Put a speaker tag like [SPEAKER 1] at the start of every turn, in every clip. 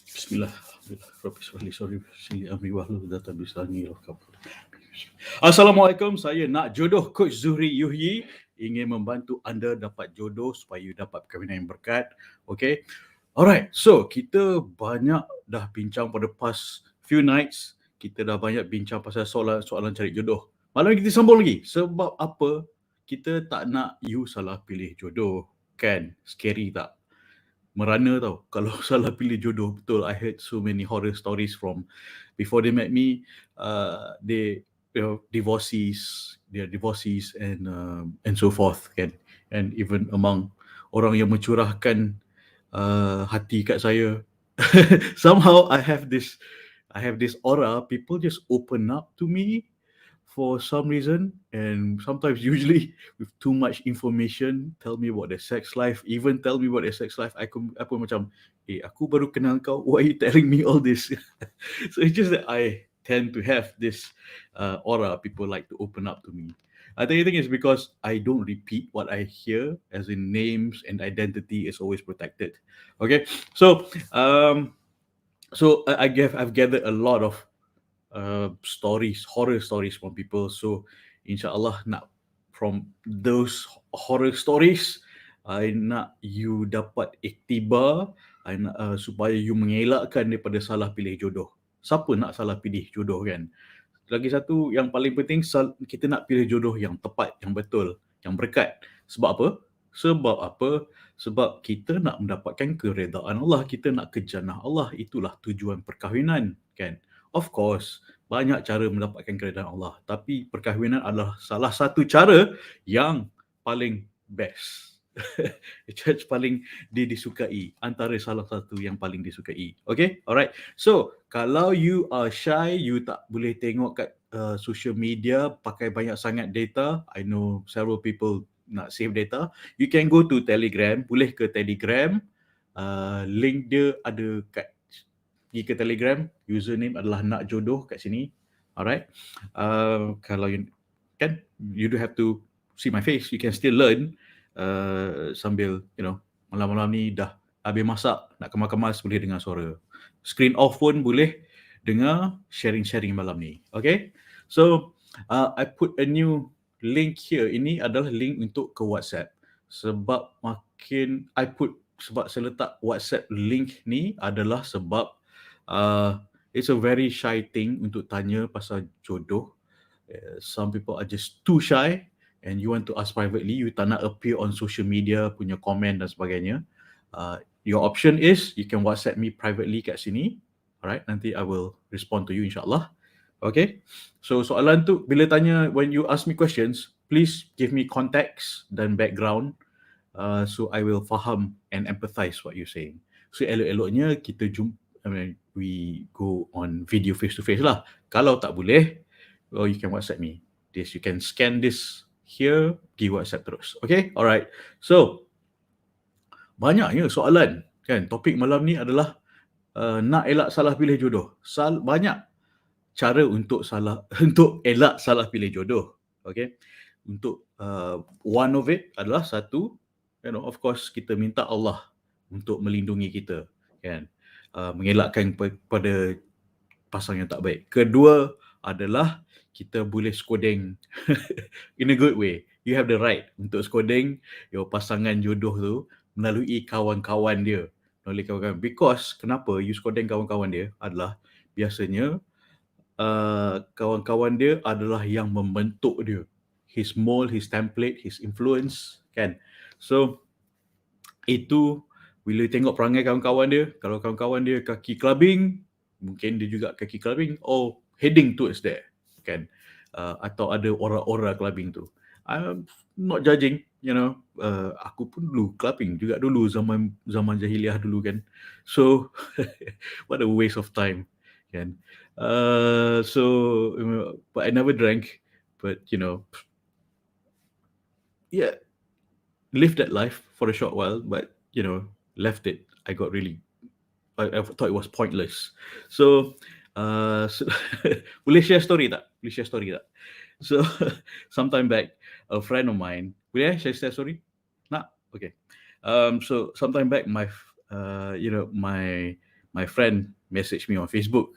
[SPEAKER 1] Bismillah. Assalamualaikum, saya nak jodoh Coach Zuhri Yuhyi, ingin membantu anda dapat jodoh supaya you dapat perkahwinan yang berkat. Okay. Alright, so kita banyak dah bincang pada past few nights. Kita dah banyak bincang pasal soalan cari jodoh. Malam ni kita sambung lagi. Sebab apa kita tak nak you salah pilih jodoh? Kan? Scary tak? Merana tau kalau salah pilih jodoh. Betul, I heard so many horror stories from before they met me. They divorcees and so forth kan, and even among orang yang mencurahkan hati kat saya. Somehow I have this aura. People just open up to me for some reason, and sometimes usually with too much information, tell me about their sex life, even tell me about their sex life. Aku macam, aku baru kenal kau, why are you telling me all this? So it's just that I tend to have this aura. People like to open up to me. I think it's because I don't repeat what I hear, as in names and identity is always protected. Okay, so I've gathered a lot of horror stories from people. So insyaAllah nak from those horror stories, I nak you dapat iktibar, I nak supaya you mengelakkan daripada salah pilih jodoh. Siapa nak salah pilih jodoh kan? Lagi satu yang paling penting, kita nak pilih jodoh yang tepat, yang betul, yang berkat. Sebab apa? Sebab kita nak mendapatkan keredaan Allah, kita nak ke jannah Allah. Itulah tujuan perkahwinan kan. Of course, banyak cara mendapatkan keredaan Allah, tapi perkahwinan adalah salah satu cara yang paling best. Paling disukai, antara salah satu yang paling disukai. Okay, alright. So kalau you are shy, you tak boleh tengok kat social media, pakai banyak sangat data. I know several people nak save data. You can go to Telegram. Boleh ke Telegram. Link dia ada kat, pergi ke Telegram. Username adalah nak jodoh kat sini. Alright. Kalau you kan, you don't have to see my face. You can still learn sambil, malam-malam ni dah habis masak, nak kemas-kemas, boleh dengar suara. Screen off pun boleh dengar sharing-sharing malam ni. Okay. So, I put a new link here. Ini adalah link untuk ke WhatsApp. Sebab saya letak WhatsApp link ni adalah sebab it's a very shy thing untuk tanya pasal jodoh. Some people are just too shy and you want to ask privately, you tak nak appear on social media, punya komen dan sebagainya. Your option is, you can WhatsApp me privately kat sini. Alright, nanti I will respond to you insyaAllah. Okay, so soalan tu, bila tanya, when you ask me questions, please give me context dan background, so I will faham and empathize what you're saying. So elok-eloknya kita we go on video face to face lah. Kalau tak boleh, well, you can WhatsApp me. You can scan this here, pergi WhatsApp terus. Okay, alright. So, banyaknya soalan kan. Topik malam ni adalah nak elak salah pilih jodoh. Banyak cara untuk elak salah pilih jodoh. Okay, untuk one of it adalah satu, of course kita minta Allah untuk melindungi kita kan, mengelakkan pada pasangan yang tak baik. Kedua adalah kita boleh skodeng in a good way. You have the right untuk skodeng your pasangan jodoh tu melalui kawan-kawan dia. Because kenapa you skodeng kawan-kawan dia adalah biasanya kawan-kawan dia adalah yang membentuk dia. His mold, his template, his influence kan. So itu bila tengok perangai kawan-kawan dia, kalau kawan-kawan dia kaki clubbing, mungkin dia juga kaki clubbing or heading towards there kan, atau ada aura-aura clubbing tu. I'm not judging, aku pun dulu clubbing juga dulu, zaman jahiliah dulu kan. So what a waste of time kan. So but I never drank, but yeah, lived that life for a short while, but left it. I thought it was pointless. So, boleh share story tak? So, sometime back, a friend of mine, boleh share story? Nak? Okay. So, sometime back, my friend message me on Facebook.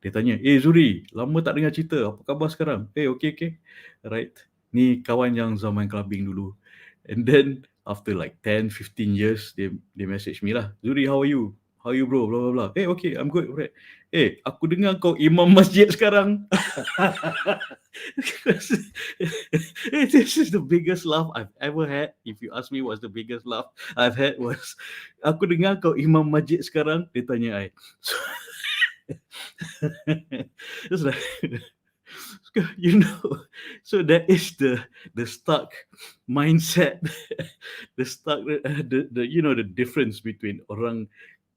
[SPEAKER 1] Dia tanya, Zuhri, lama tak dengar cerita, apa khabar sekarang? Okay. Right. Ni kawan yang zaman clubbing dulu. And then after like 10, 15 years, they message me lah, Zuhri, how are you? How are you bro? Blah blah blah. Okay, I'm good. Right. Aku dengar kau imam masjid sekarang. This is the biggest laugh I've ever had. If you ask me what's the biggest laugh I've had was, aku dengar kau imam masjid sekarang, dia tanya I. So, it's like, so that is the stuck mindset, the stuck the difference between orang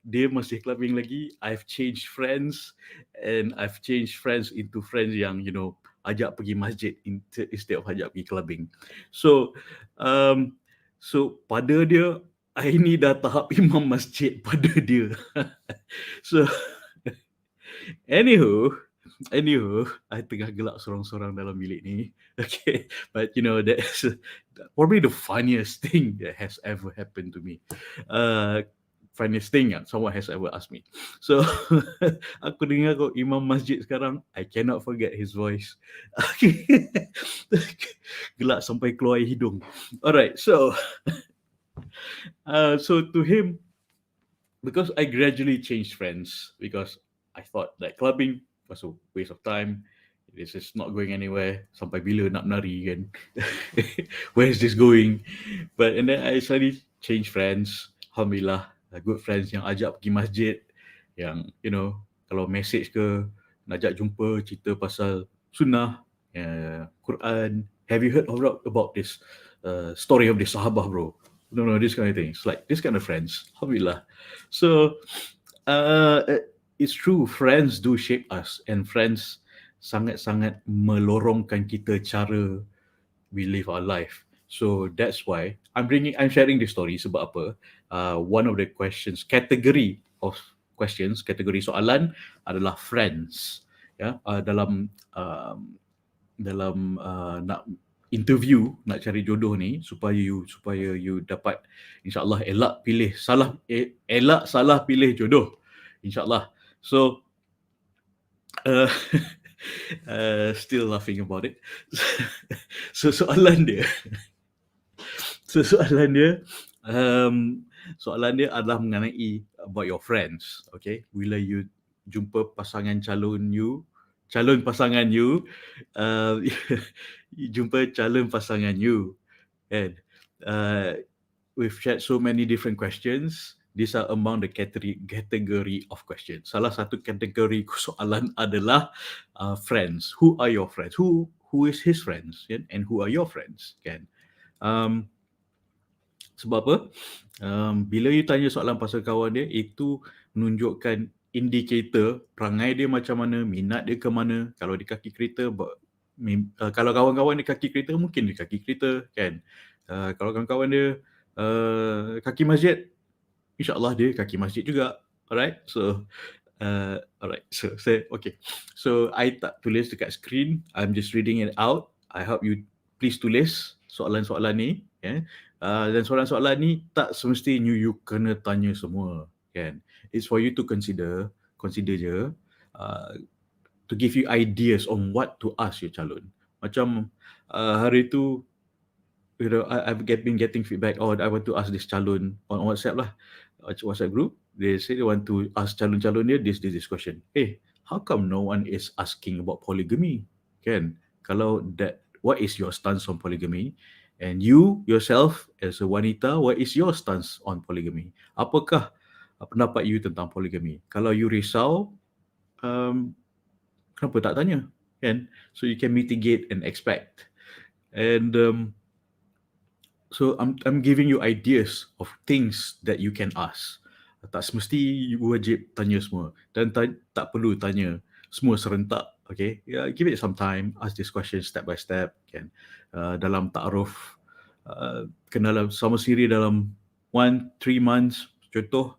[SPEAKER 1] dia masih clubbing lagi, I've changed friends, and I've changed friends into friends yang ajak pergi masjid instead of ajak pergi clubbing. So pada dia, I ni dah tahap imam masjid pada dia. So anywho, I tengah gelak sorang-sorang dalam bilik ni. Okay, but that's probably the funniest thing that has ever happened to me. Funniest thing yang someone has ever asked me. So, aku dengar kau imam masjid sekarang, I cannot forget his voice. Gelak sampai keluar air hidung. Alright, so to him, because I gradually changed friends, because I thought that clubbing was a waste of time. This is not going anywhere. Sampai bila nak menari kan? Where is this going? And then I suddenly changed friends. Alhamdulillah, good friends yang ajak pergi masjid, yang kalau message ke, nak ajak jumpa, cerita pasal sunnah, Quran. Have you heard about this story of this sahabah, bro? No, this kind of things. Like this kind of friends. Alhamdulillah. So it's true, friends do shape us, and friends sangat-sangat melorongkan kita cara we live our life. So that's why I'm sharing this story sebab apa? One of the questions, kategori soalan adalah friends. Ya, dalam nak interview, nak cari jodoh ni, supaya you dapat insya-Allah elak salah pilih jodoh, insya-Allah. So still laughing about it. So soalan dia adalah mengenai about your friends. Okay, bila you jumpa calon pasangan you, you jumpa calon pasangan you, and we've shared so many different questions. These are among the category of questions. Salah satu kategori soalan adalah friends. Who are your friends? Who is his friends? And who are your friends? Kan? Sebab apa? Bila you tanya soalan pasal kawan dia, itu menunjukkan indikator perangai dia macam mana, minat dia ke mana. Kalau di kaki kereta, kalau kawan-kawan dia kaki kereta, mungkin dia kaki kereta, kan? Kalau kawan-kawan dia kaki masjid, insya-Allah dia kaki masjid juga. Alright? So alright. So okay. So I tak tulis dekat screen, I'm just reading it out. I hope you please tulis soalan-soalan ni, ya. Dan soalan-soalan ni tak semestinya you kena tanya semua, kan? It's for you to consider je, to give you ideas on what to ask your calon. Macam hari tu, I've been getting feedback. I want to ask this calon on WhatsApp lah, WhatsApp group. They say they want to ask calon-calon dia this question. How come no one is asking about polygamy? Kan? Kalau what is your stance on polygamy? And you yourself as a wanita, what is your stance on polygamy? Apakah pendapat you tentang polygamy? Kalau you risau, kenapa tak tanya? Kan? So you can mitigate and expect. And so I'm giving you ideas of things that you can ask. Tak semesti you wajib tanya semua, dan tak perlu tanya semua serentak. Okay, give it some time, ask this question step by step. Kan? Dalam ta'aruf, kenal sama siri dalam 1-3 months, contoh,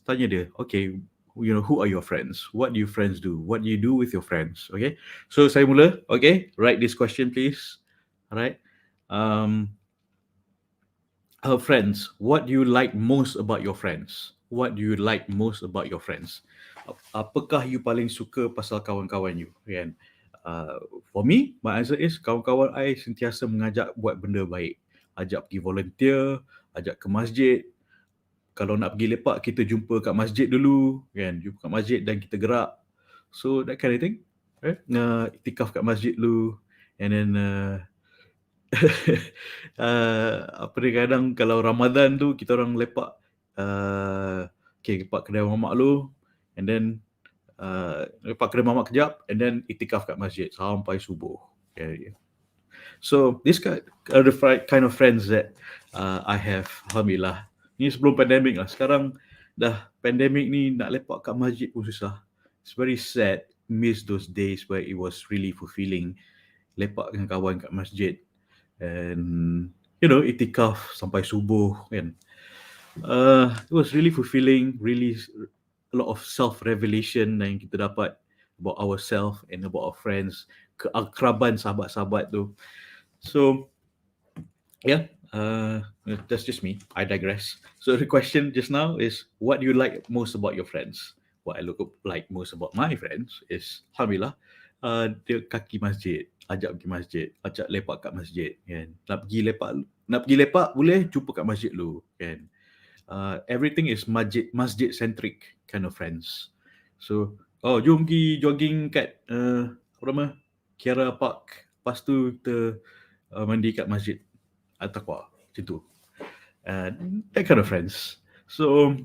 [SPEAKER 1] tanya dia, okay, who are your friends? What do your friends do? What do you do with your friends? Okay, so saya mula. Okay, write this question please. Alright. Friends, what do you like most about your friends? what do you like most about your friends? Apakah you paling suka pasal kawan-kawan you, kan? For me, my answer is kawan-kawan I sentiasa mengajak buat benda baik. Ajak pergi volunteer, ajak ke masjid. Kalau nak pergi lepak, kita jumpa kat masjid dulu, kan? Jumpa kat masjid dan kita gerak. So that kind of thing. Right? Iktikaf kat masjid dulu. And then apa dia, kadang kalau Ramadan tu kita orang lepak, okay, lepak kedai mamak dulu, and then lepak kedai mamak kejap, and then iktikaf kat masjid sampai subuh. Okay. So this are the kind of friends that I have. Alhamdulillah. Ni sebelum pandemik lah. Sekarang dah pandemik ni, nak lepak kat masjid pun susah. It's very sad. Miss those days where it was really fulfilling. Lepak dengan kawan kat masjid. And itikaf sampai subuh, kan. It was really fulfilling, really a lot of self-revelation yang kita dapat about ourselves and about our friends, keakraban sahabat-sahabat tu. So, yeah, that's just me. I digress. So the question just now is, what do you like most about your friends? What I like most about my friends is, alhamdulillah, dia kaki masjid, ajak pergi masjid, ajak lepak kat masjid, kan. Nak pergi lepak boleh jumpa kat masjid dulu, kan. Everything is masjid centric kind of friends. So, jom pergi jogging kat apa nama, Kiara Park, lepas tu kita mandi kat masjid Al-Taqwa, macam tu. That kind of friends. So,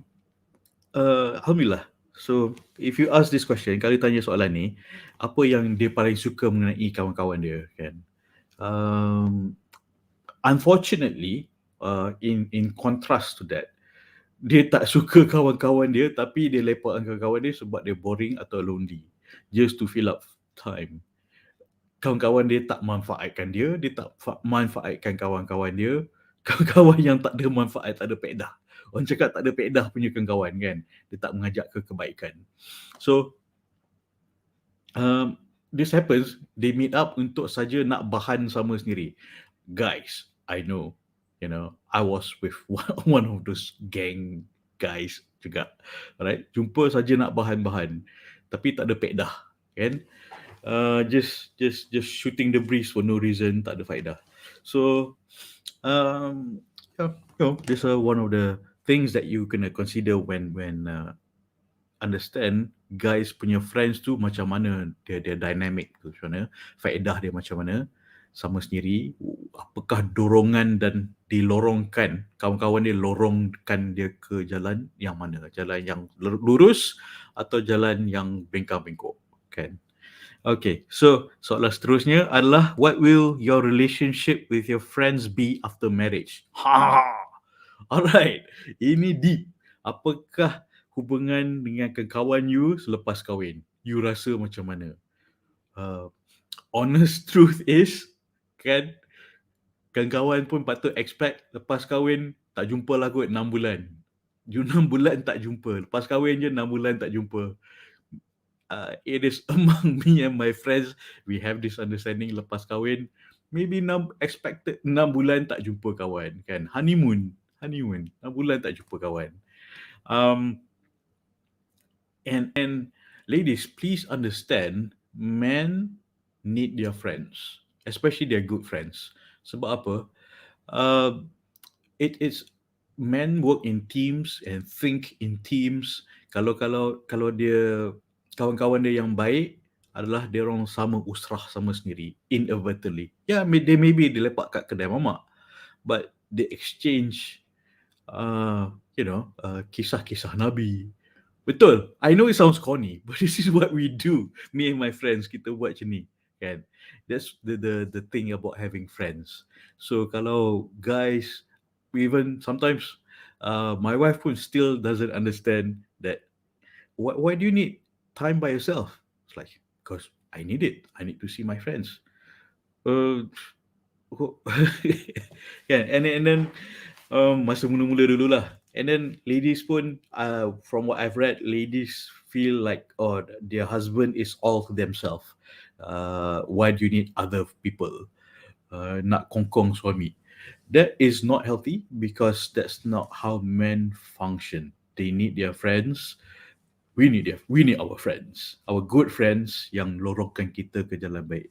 [SPEAKER 1] alhamdulillah. So, if you ask this question, kalau tanya soalan ni, apa yang dia paling suka mengenai kawan-kawan dia, kan? Unfortunately, in contrast to that, dia tak suka kawan-kawan dia, tapi dia lepak dengan kawan dia sebab dia boring atau lonely, just to fill up time. Kawan-kawan dia tak manfaatkan dia tak manfaatkan kawan-kawan dia. Kawan-kawan yang tak ada manfaat, tak ada faedah. Orang cakap tak ada faedah punya kawan, kan. Dia tak mengajak ke kebaikan. So, this happens, they meet up untuk saja nak bahan sama sendiri. Guys, I know, I was with one of those gang guys juga. Alright, jumpa saja nak bahan-bahan, tapi tak ada faedah, kan. Just shooting the breeze for no reason, tak ada faedah. So, this is one of the things that you kena consider when understand guys punya friends tu macam mana dia dynamic tu, macam mana faedah dia, macam mana sama sendiri, apakah dorongan dan dilorongkan, kawan-kawan dia lorongkan dia ke jalan yang mana, jalan yang lurus atau jalan yang bengkak-bengkok, kan. Okay, so soalan seterusnya adalah, what will your relationship with your friends be after marriage? Alright, ini deep. Apakah hubungan dengan kawan you selepas kahwin? You rasa macam mana? Honest truth is, kan, kawan-kawan pun patut expect lepas kahwin tak jumpa lah kot 6 bulan. 6 bulan tak jumpa. Lepas kahwin je 6 bulan tak jumpa. It is among me and my friends, we have this understanding lepas kahwin, maybe expected 6 bulan tak jumpa kawan, kan. Honeymoon, 6 bulan tak jumpa kawan. And ladies, please understand, men need their friends, especially their good friends. Sebab apa? It's men work in teams and think in teams. Kalau dia kawan-kawan dia yang baik adalah dia orang sama usrah sama sendiri, inadvertently. Yeah, they maybe lepak kat kedai mamak, but they exchange kisah-kisah Nabi. Betul. I know it sounds corny, but this is what we do. Me and my friends, kita buat macam ni, kan. That's the thing about having friends. So kalau guys, even sometimes my wife pun still doesn't understand that, why do you need time by yourself? It's like, because I need it. I need to see my friends. Yeah, and then masa mula-mula dululah. And then ladies pun, from what I've read, ladies feel like, their husband is all to themselves. Why do you need other people? Nak kongkong suami. That is not healthy, because that's not how men function. they need their friends. We need our friends, our good friends yang lorongkan kita ke jalan baik.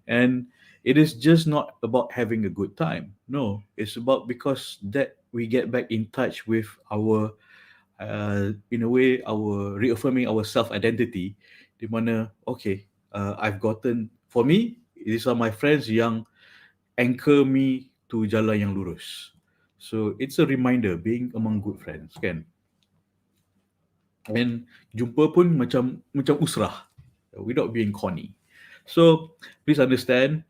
[SPEAKER 1] And it is just not about having a good time. No, it's about because that we get back in touch with our, in a way, our reaffirming our self identity. Di mana, okay, I've gotten, for me, these are my friends yang anchor me to jalan yang lurus. So it's a reminder being among good friends, kan? And jumpa pun macam usrah, without being corny. So please understand,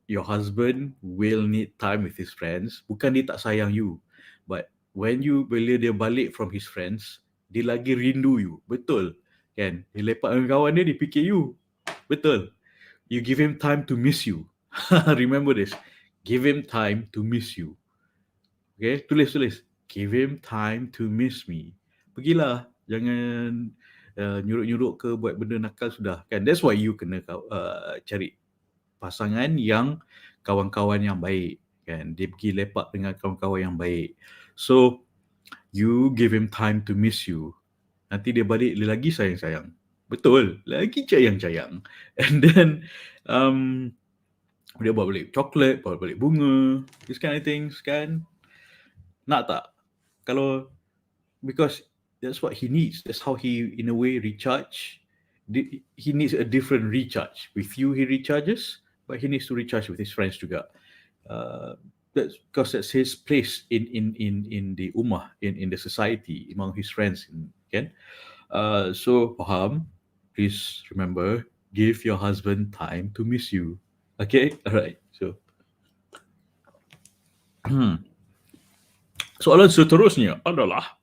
[SPEAKER 1] your husband will need time with his friends. Bukan dia tak sayang you, but bila dia balik from his friends, dia lagi rindu you. Betul, kan? Dia lepak dengan kawan dia, dia fikir you. Betul. You give him time to miss you. Remember this. Give him time to miss you. Okay, tulis. Give him time to miss me. Pergilah, jangan nyuruk-nyuruk ke buat benda nakal sudah. Kan, that's why you kena cari pasangan yang kawan-kawan yang baik. Kan, dia pergi lepak dengan kawan-kawan yang baik. So, you give him time to miss you. Nanti dia balik, dia lagi sayang-sayang. Betul, lagi sayang-sayang. And then, dia bawa balik coklat, bawa balik bunga, this kind of things, kan. Nak tak? Kalau, because that's what he needs. That's how he, in a way, recharge. He needs a different recharge. With you, he recharges, but he needs to recharge with his friends juga. That's because that's his place in the ummah, in the society, among his friends, kan? So, faham? Please remember, give your husband time to miss you. Okay? Alright. So, soalan seterusnya adalah,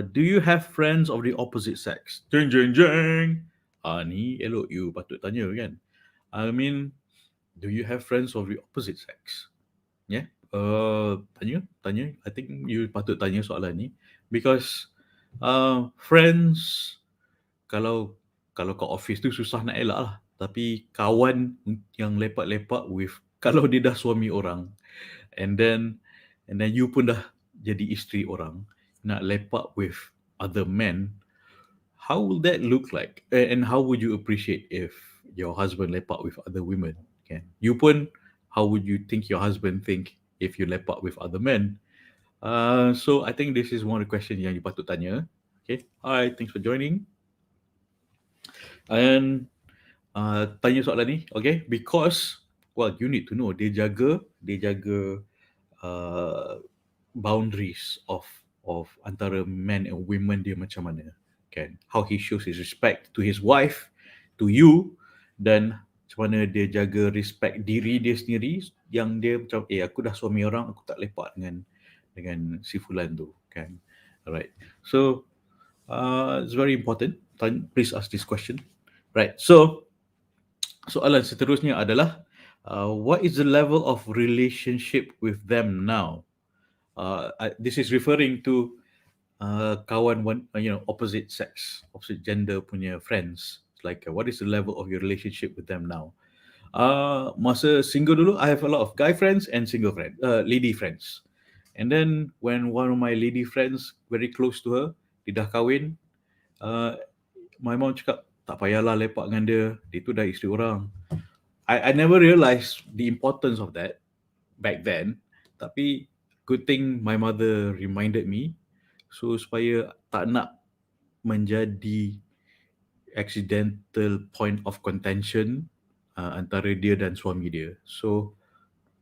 [SPEAKER 1] do you have friends of the opposite sex? Jeng jeng jeng. Ni elok you patut tanya, kan? I mean, do you have friends of the opposite sex? Yeah. Tanya. I think you patut tanya soalan ni because friends, kalau kat office tu susah nak elak lah. Tapi kawan yang lepak-lepak with, kalau dia dah suami orang, and then you pun dah jadi isteri orang, nak lepak with other men, how will that look like? And how would you appreciate if your husband lepak with other women? Kan? You pun, how would you think your husband think if you lepak with other men? So I think this is one of the questions yang you patut tanya. Okay. Alright, thanks for joining. And tanya soalan ni, okay? Because, well, you need to know, dia jaga boundaries of antara men and women dia macam mana, kan? How he shows his respect to his wife, to you, dan macam mana dia jaga respect diri dia sendiri, yang dia macam, aku dah suami orang, aku tak lepak dengan si fulan tu, kan? Alright. So, it's very important. Please ask this question. Right. So, soalan seterusnya adalah, what is the level of relationship with them now? This is referring to kawan, opposite sex, opposite gender punya friends. It's like, what is the level of your relationship with them now? Masa single dulu, I have a lot of guy friends and single friends, lady friends. And then when one of my lady friends, very close to her, dia dah kahwin, my mom cakap, tak payahlah lepak dengan dia tu dah isteri orang. I never realised the importance of that back then. Tapi good thing my mother reminded me, so supaya tak nak menjadi accidental point of contention antara dia dan suami dia. So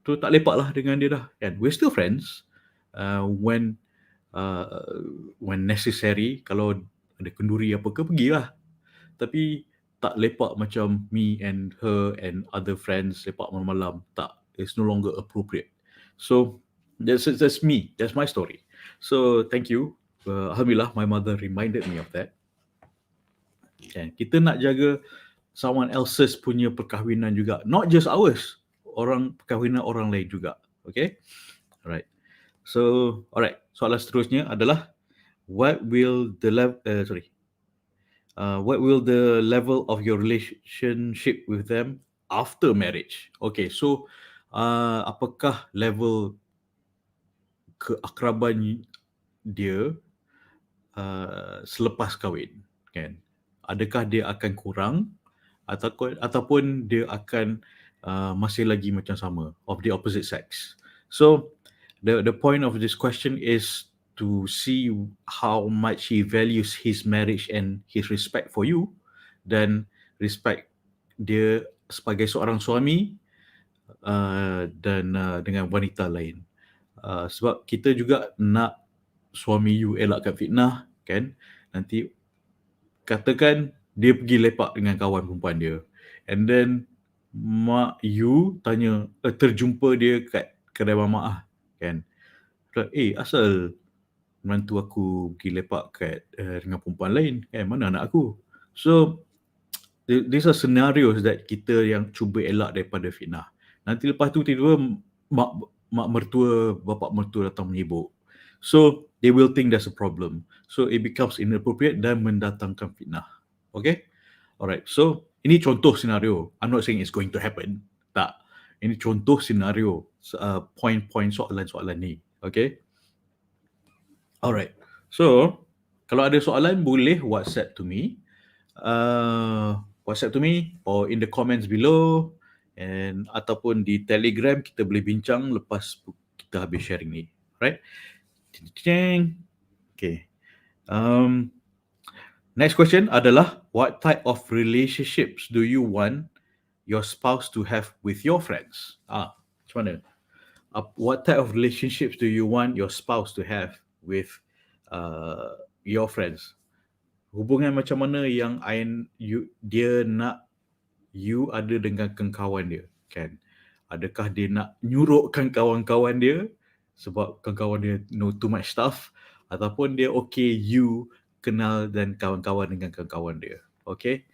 [SPEAKER 1] tu tak lepak lah dengan dia dah, kan? We're still friends when necessary. Kalau ada kenduri apa ke, pergilah. Tapi tak lepak macam me and her and other friends lepak malam-malam. Tak, it's no longer appropriate. So that's me. That's my story. So thank you. Alhamdulillah, my mother reminded me of that. And kita nak jaga someone else's punya perkahwinan juga, not just ours. Perkahwinan orang lain juga. Okay? Alright. So, alright. Soalan seterusnya adalah, what will the level of your relationship with them after marriage? Okay, so apakah level keakraban dia selepas kahwin, kan? Adakah dia akan kurang ataupun dia akan masih lagi macam sama, of the opposite sex. So the point of this question is to see how much he values his marriage and his respect for you, dan respect dia sebagai seorang suami dan dengan wanita lain. Sebab kita juga nak suami you elakkan fitnah, kan? Nanti katakan dia pergi lepak dengan kawan perempuan dia, and then mak you tanya, terjumpa dia kat kedai mamak lah, kan? Asal menantu aku pergi lepak kat dengan perempuan lain, kan? Mana anak aku? So these are scenarios that kita yang cuba elak daripada fitnah. Nanti lepas tu tiba-tiba mak mertua, bapak mertua datang menyibuk. So they will think there's a problem. So it becomes inappropriate dan mendatangkan fitnah. Okay? Alright. So ini contoh senario. I'm not saying it's going to happen. Tak. Ini contoh senario, point-point soalan-soalan ni. Okay? Alright. So kalau ada soalan boleh WhatsApp to me. WhatsApp to me or in the comments below, and ataupun di Telegram kita boleh bincang lepas kita habis sharing ni. Right? Okay. Next question adalah, what type of relationships do you want your spouse to have with your friends? Macam mana? What type of relationships do you want your spouse to have with your friends? Hubungan macam mana yang dia nak you ada dengan kawan dia, kan? Adakah dia nak nyurukkan kawan-kawan dia sebab kawan-kawan dia know too much stuff, ataupun dia okay you kenal dan kawan-kawan dengan kawan-kawan dia? Okay?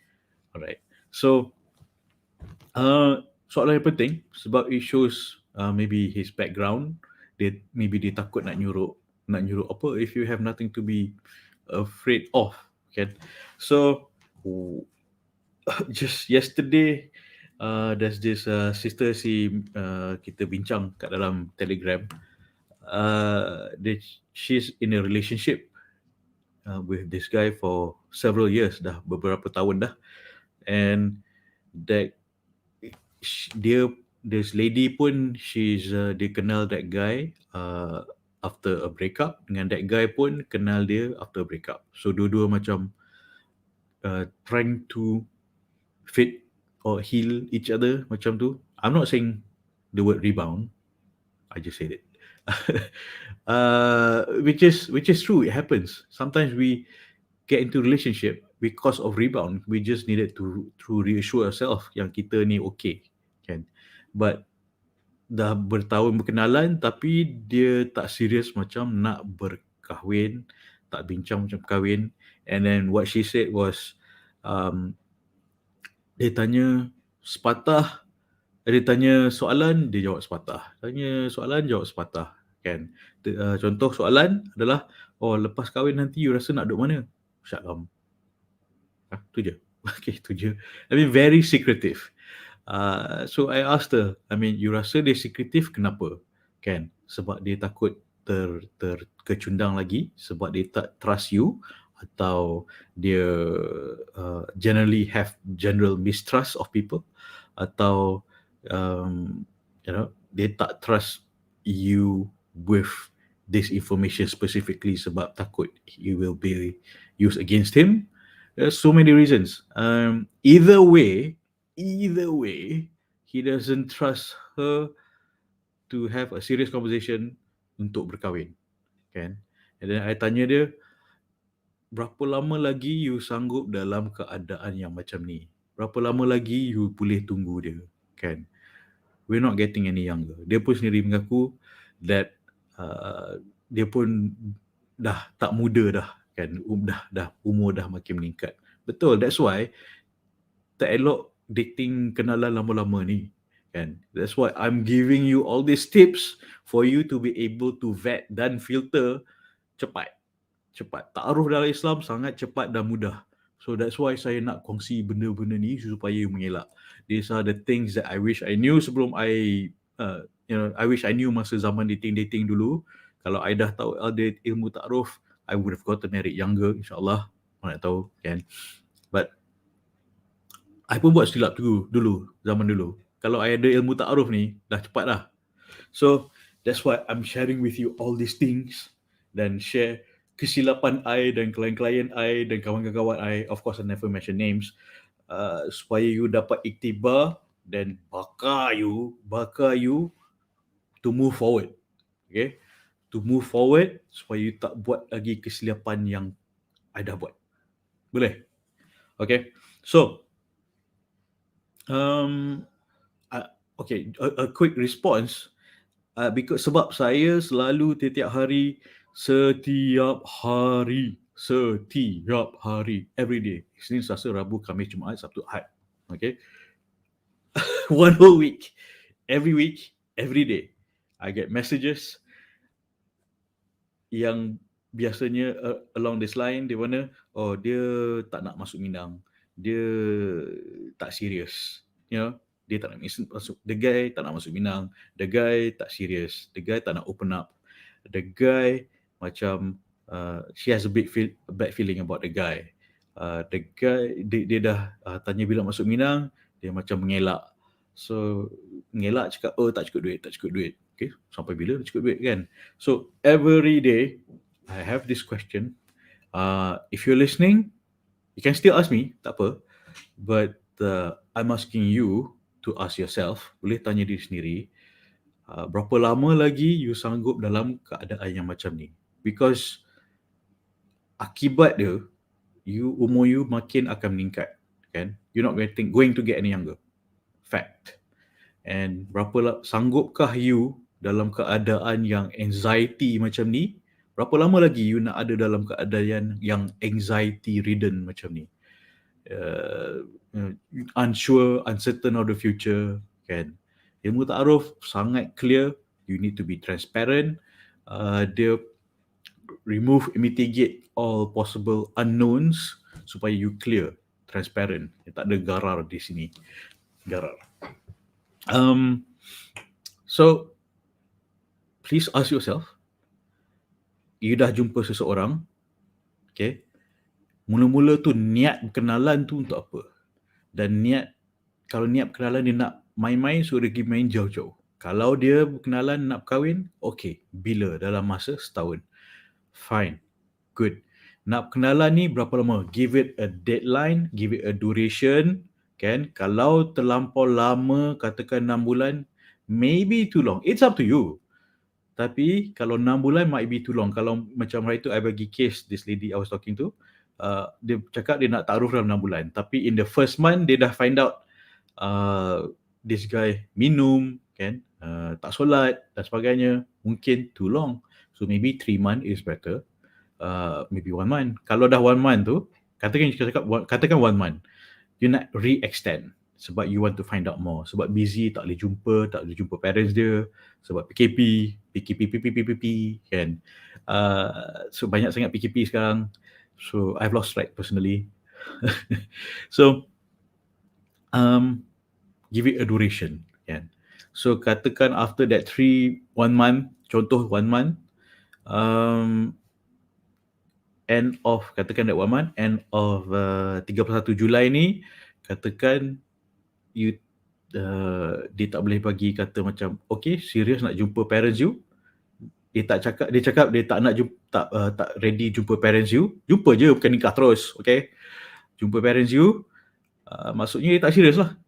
[SPEAKER 1] Alright. So soalan yang penting sebab it shows maybe his background. Maybe dia takut nak nyuruk apa, if you have nothing to be afraid of, kan? So just yesterday there's this sister kita bincang kat dalam Telegram. She's in a relationship with this guy for several years dah, beberapa tahun dah, and that this lady pun dia kenal that guy after a breakup, dengan that guy pun kenal dia after a breakup. So dua-dua macam trying to fit or heal each other macam tu. I'm not saying the word rebound, I just said it. Which is true, it happens. Sometimes we get into relationship because of rebound. We just needed to reassure ourselves yang kita ni okay, kan? But dah bertahun berkenalan tapi dia tak serius macam nak berkahwin, tak bincang macam kahwin. And then what she said was, dia tanya sepatah, dia tanya soalan, dia jawab sepatah. Tanya soalan, jawab sepatah, kan? Contoh soalan adalah, lepas kahwin nanti you rasa nak duduk mana? Syaklam. Tu je. Okay, tu je. I mean, very secretive. So I asked her, you rasa dia secretive kenapa? Kan? Sebab dia takut terkecundang lagi, sebab dia tak trust you, atau dia generally have general mistrust of people, atau dia tak trust you with this information specifically sebab takut it will be used against him. There's so many reasons. Either way, he doesn't trust her to have a serious conversation untuk berkahwin, kan? And then I tanya dia, berapa lama lagi you sanggup dalam keadaan yang macam ni? Berapa lama lagi you boleh tunggu dia, kan? We're not getting any younger. Dia pun sendiri mengaku that dia pun dah tak muda dah, kan? Dah umur dah makin meningkat. Betul, that's why tak elok dating kenalan lama-lama ni, kan? That's why I'm giving you all these tips for you to be able to vet dan filter cepat. Ta'aruf dalam Islam sangat cepat dan mudah. So that's why saya nak kongsi benda-benda ni supaya you mengelak. These are the things that I wish I knew sebelum I wish I knew masa zaman dating dulu. Kalau I dah tahu ada ilmu ta'aruf, I would have gotten married younger, insyaAllah. Mana tahu kan. But I pun buat silap dulu, zaman dulu. Kalau I ada ilmu ta'aruf ni, dah cepat dah. So, that's why I'm sharing with you all these things dan share kesilapan I dan klien-klien I dan kawan-kawan I. Of course, I never mention names. Supaya you dapat iktibar dan bakar you to move forward. Okay? To move forward supaya you tak buat lagi kesilapan yang I dah buat. Boleh? Okay? So, okay, a quick response. Because sebab saya selalu setiap hari, every day. Isnin, Selasa, Rabu, Khamis, Jumaat, Sabtu, Ahad. Okay? One whole week. Every week, every day. I get messages yang biasanya along this line, di mana, oh, dia tak nak masuk Minang. Dia tak serius. You know, dia tak nak masuk. The guy tak nak masuk Minang. The guy tak serius. The guy tak nak open up. The guy macam, she has a bad feeling about the guy. The guy, dia dah tanya bila masuk Minang, dia macam mengelak. So, mengelak cakap, oh tak cukup duit. Okay, sampai bila cukup duit kan? So, every day, I have this question. If you're listening, you can still ask me, tak apa. But I'm asking you to ask yourself, boleh tanya diri sendiri, berapa lama lagi you sanggup dalam keadaan yang macam ni? Because akibat dia, umur you makin akan meningkat, kan? You're not going to get any younger. Fact. And sanggupkah you dalam keadaan yang anxiety macam ni? Berapa lama lagi you nak ada dalam keadaan yang anxiety ridden macam ni? Unsure, uncertain of the future, kan? Ilmu ta'aruf sangat clear. You need to be transparent. Dia mitigate all possible unknowns supaya you clear, transparent. Tak ada garar di sini. Garar. So, please ask yourself, you dah jumpa seseorang, okay? Mula-mula tu niat berkenalan tu untuk apa? Dan kalau niat berkenalan dia nak main-main, so dia pergi main jauh-jauh. Kalau dia berkenalan nak kahwin, okay. Bila? Dalam masa setahun. Fine. Good. Nak berkenalan ni berapa lama? Give it a deadline, give it a duration, kan? Kalau terlampau lama, katakan 6 bulan, maybe too long. It's up to you. Tapi kalau 6 bulan might be too long. Kalau macam hari tu I bagi case this lady I was talking to, dia cakap dia nak taruh dalam 6 bulan. Tapi in the first month dia dah find out this guy minum, kan, tak solat dan sebagainya. Mungkin too long. So maybe 3 months is better. Maybe 1 month. Kalau dah 1 month tu, katakan 1 month, you nak re-extend sebab you want to find out more. Sebab busy, tak boleh jumpa parents dia, sebab PKP, kan. So banyak sangat PKP sekarang. So I've lost track personally. So give it a duration, kan. So katakan after that 1 month, contoh 1 month, end of 1 31 Julai ni, katakan dia tak boleh bagi kata macam, okay, serius nak jumpa parents you. Dia cakap dia tak nak tak ready jumpa parents you. Jumpa je, bukan nikah terus, okay? Jumpa parents you, maksudnya dia tak serius lah.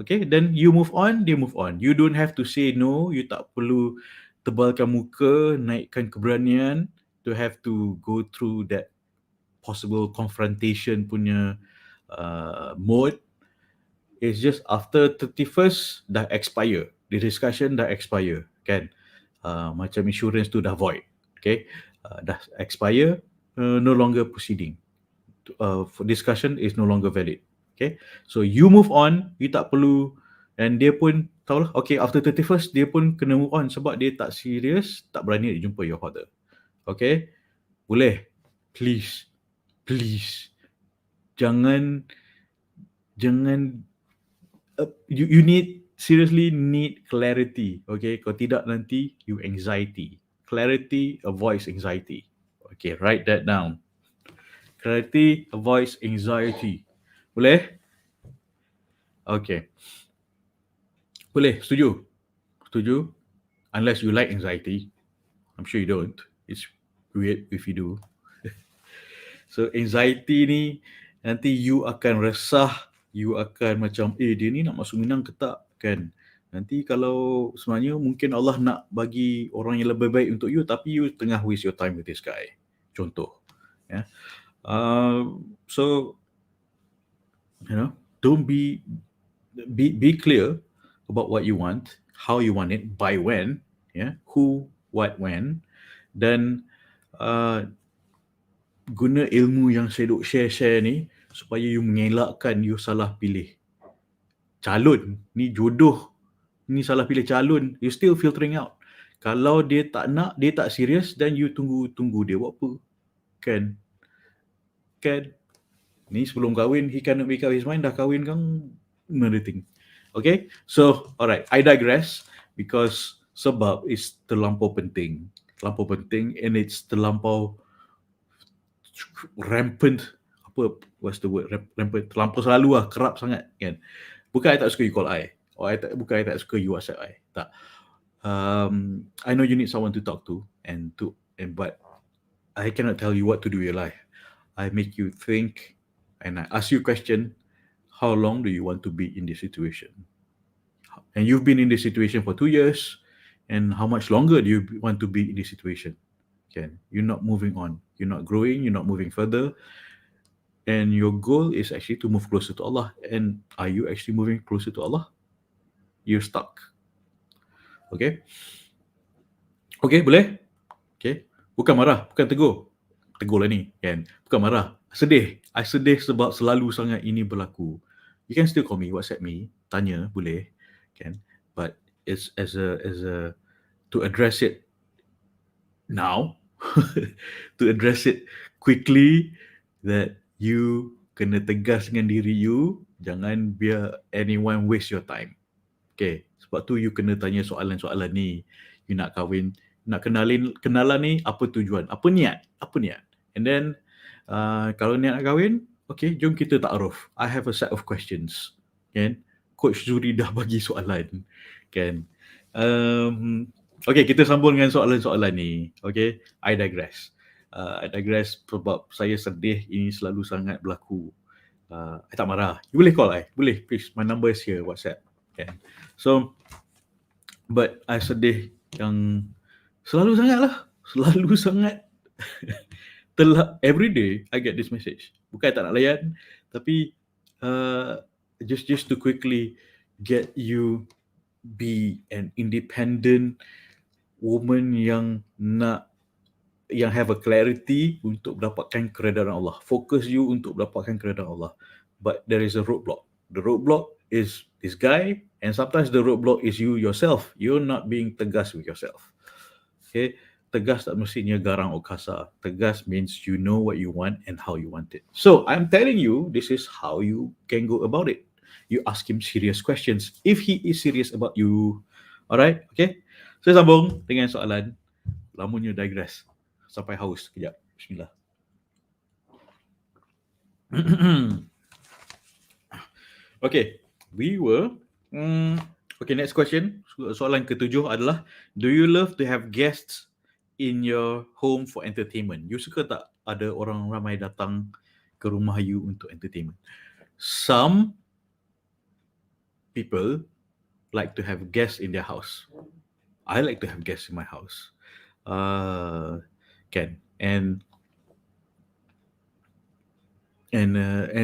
[SPEAKER 1] Okay, then you move on, dia move on. You don't have to say no, you tak perlu tebalkan muka, naikkan keberanian to have to go through that possible confrontation punya mode. It's just after 31st dah expire. The discussion dah expire, kan? Macam insurance tu dah void. Okay? Dah expire, no longer proceeding. Discussion is no longer valid. Okay? So you move on, you tak perlu, and dia pun tahulah, okay, after 31st dia pun kena move on sebab dia tak serius, tak berani nak jumpa your father. Okay? Boleh? Please. Jangan you seriously need clarity, okay? Kalau tidak nanti you anxiety. Clarity avoids anxiety, Okay, write that down. Clarity avoids anxiety. Boleh? Okay. Boleh, setuju? Setuju? Unless you like anxiety. I'm sure you don't. It's weird if you do. So anxiety ni nanti you akan resah, you akan macam dia ni nak masuk minang ke tak kan. Nanti kalau sebenarnya mungkin Allah nak bagi orang yang lebih baik untuk you tapi you tengah waste your time with this guy. Contoh. Ya. So don't be clear about what you want, how you want it, by when, who, what, when, dan guna ilmu yang saya duk share ni supaya you mengelakkan you salah pilih calon. Ni jodoh, ni salah pilih calon, you still filtering out. Kalau dia tak nak, dia tak serius, then you tunggu dia buat apa? Kan? Ni sebelum kahwin, he cannot make up his mind, dah kahwin kan, another thing. Okay? So, alright, I digress because sebab is terlampau penting. Terlampau penting and it's terlampau rampant. What's the word? Rampant. Terlampau selalu lah, kerap sangat kan. Bukan I tak suka you call I. Bukan I tak suka you WhatsApp I. Tak. I know you need someone to talk to but I cannot tell you what to do in your life. I make you think and I ask you a question. How long do you want to be in this situation? And you've been in this situation for 2 years. And how much longer do you want to be in this situation? Okay. You're not moving on. You're not growing. You're not moving further. And your goal is actually to move closer to Allah. And are you actually moving closer to Allah? You're stuck. Okay? Okay, boleh? Okay. Bukan marah, bukan tegur. Tegur lah ni, kan? Bukan marah. Sedih. I sedih sebab selalu sangat ini berlaku. You can still call me, WhatsApp me, tanya, boleh. Kan? But it's as a to address it now, to address it quickly, that you kena tegas dengan diri you, jangan biar anyone waste your time. Okay, sebab tu you kena tanya soalan-soalan ni. You nak kahwin, nak kenalan ni, apa tujuan? Apa niat? And then, kalau niat nak kahwin, okay, jom kita ta'aruf. I have a set of questions. Kan? Coach Zuhri dah bagi soalan. Kan? Okay, kita sambung dengan soalan-soalan ni. Okay, I digress. I digress sebab saya sedih ini selalu sangat berlaku. I tak marah. You boleh call I. Boleh, please. My number is here, WhatsApp. Okay. So, but I sedih yang selalu sangat every day I get this message. Bukan I tak nak layan, tapi just to quickly get you be an independent woman yang have a clarity untuk dapatkan keredaan Allah. Focus you untuk dapatkan keredaan Allah. But there is a roadblock. The roadblock is this guy, and sometimes the roadblock is you yourself. You're not being tegas with yourself. Okay, tegas tak mestinya garang atau kasar. Tegas means you know what you want and how you want it. So I'm telling you, this is how you can go about it. You ask him serious questions if he is serious about you. Alright, okay. Saya sambung dengan soalan. Lamanya digress sampai haus kejap. Bismillah. Okay, we were okay, next question. Soalan ke-7 adalah, do you love to have guests in your home for entertainment? You suka tak ada orang ramai datang ke rumah you untuk entertainment? Some people like to have guests in their house. I like to have guests in my house. And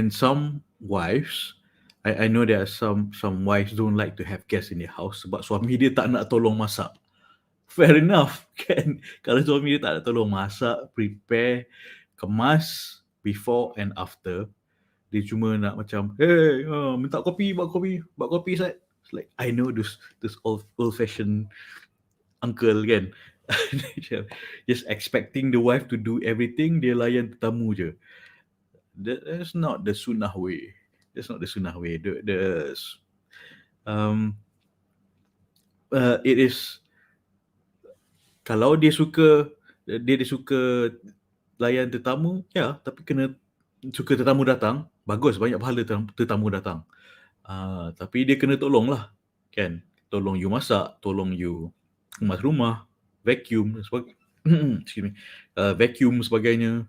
[SPEAKER 1] some wives, I know there are some wives don't like to have guests in their house sebab suami dia tak nak tolong masak. Fair enough, kan? Kalau suami dia tak nak tolong masak, prepare, kemas before and after, dia cuma nak macam, hey, minta kopi, buat kopi, Sat. It's like, I know this old-fashioned uncle, kan? Just expecting the wife to do everything, dia layan tetamu je. That's not the sunnah way. It is, kalau dia suka layan tetamu, ya, tapi kena suka tetamu datang, bagus, banyak pahala tetamu datang. Tapi dia kena tolong lah, kan? Tolong you masak, tolong you kemas rumah, vacuum, excuse me, vacuum sebagainya.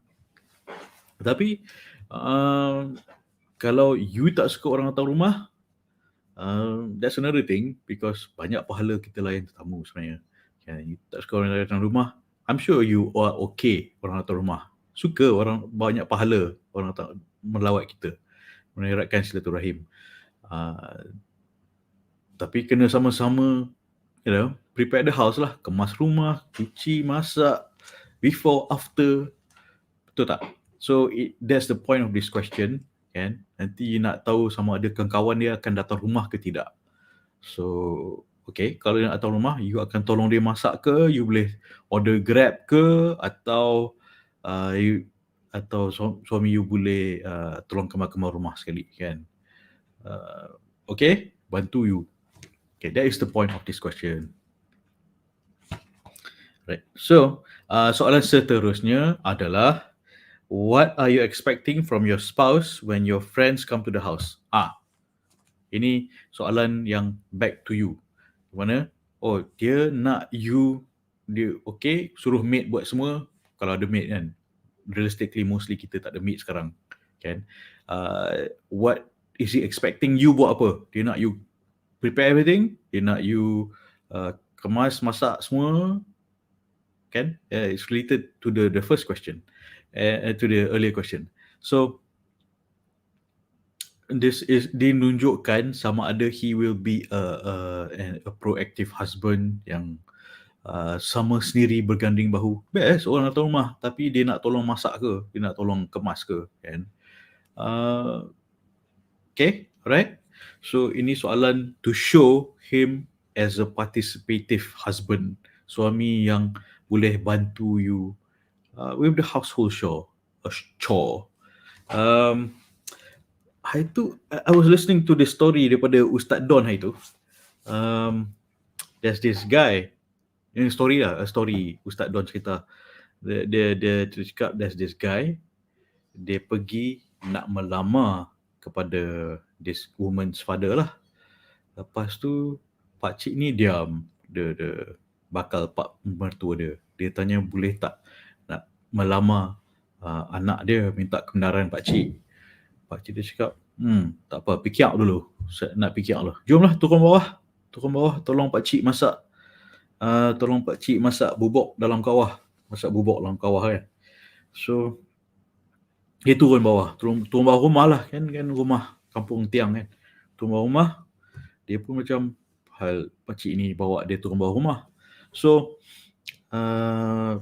[SPEAKER 1] Tapi kalau you tak suka orang datang rumah, that's another thing, because banyak pahala kita layan tetamu sebenarnya. Kan, you tak suka orang datang rumah, I'm sure you are okay orang datang rumah. Suka orang, banyak pahala orang datang melawat kita, meneratkan silaturahim. Tapi kena sama-sama, prepare the house lah. Kemas rumah, cuci, masak, before, after. Betul tak? So, that's the point of this question. Kan? Nanti nak tahu sama ada kawan dia akan datang rumah ke tidak. So, okay, kalau dia nak datang rumah, you akan tolong dia masak ke, you boleh order Grab ke, atau suami you boleh tolong kemas rumah sekali, kan? Okay, bantu you. Okay, that is the point of this question. Right. So, soalan seterusnya adalah, what are you expecting from your spouse when your friends come to the house? Ini soalan yang back to you. Mana? Oh, dia nak you, dia okay, suruh maid buat semua, kalau ada maid kan. Realistically, mostly kita tak ada maid sekarang, kan? What is he expecting you buat apa? Dia nak you prepare everything, dia nak you kemas, masak semua, kan? It's related to the first question, to the earlier question. So, this is dinunjukkan sama ada he will be a proactive husband yang sama sendiri berganding bahu. Best orang datang rumah, tapi dia nak tolong masak ke, dia nak tolong kemas ke, kan? Okay, alright. So, ini soalan to show him as a participative husband, suami yang boleh bantu you with the household chore. I was listening to the story daripada Ustaz Don hari tu. There's this guy, ini story Ustaz Don cerita. Dia cakap there's this guy, dia pergi nak melamar kepada this woman's father lah. Lepas tu pakcik ni diam, dia bakal pak mertua dia. Dia tanya boleh tak nak melamar anak dia, minta kebenaran pakcik. Pakcik dia cakap, tak apa, fikir dulu. Saya nak fikir dulu. Jomlah turun bawah, tolong pakcik masak. Tolong pakcik masak bubuk dalam kawah. Masak bubuk dalam kawah, kan. So, dia turun bawah rumah lah, kan rumah kampung tiang, kan. Turun bawah rumah, dia pun macam, hal pakcik ni bawa dia turun bawah rumah. So,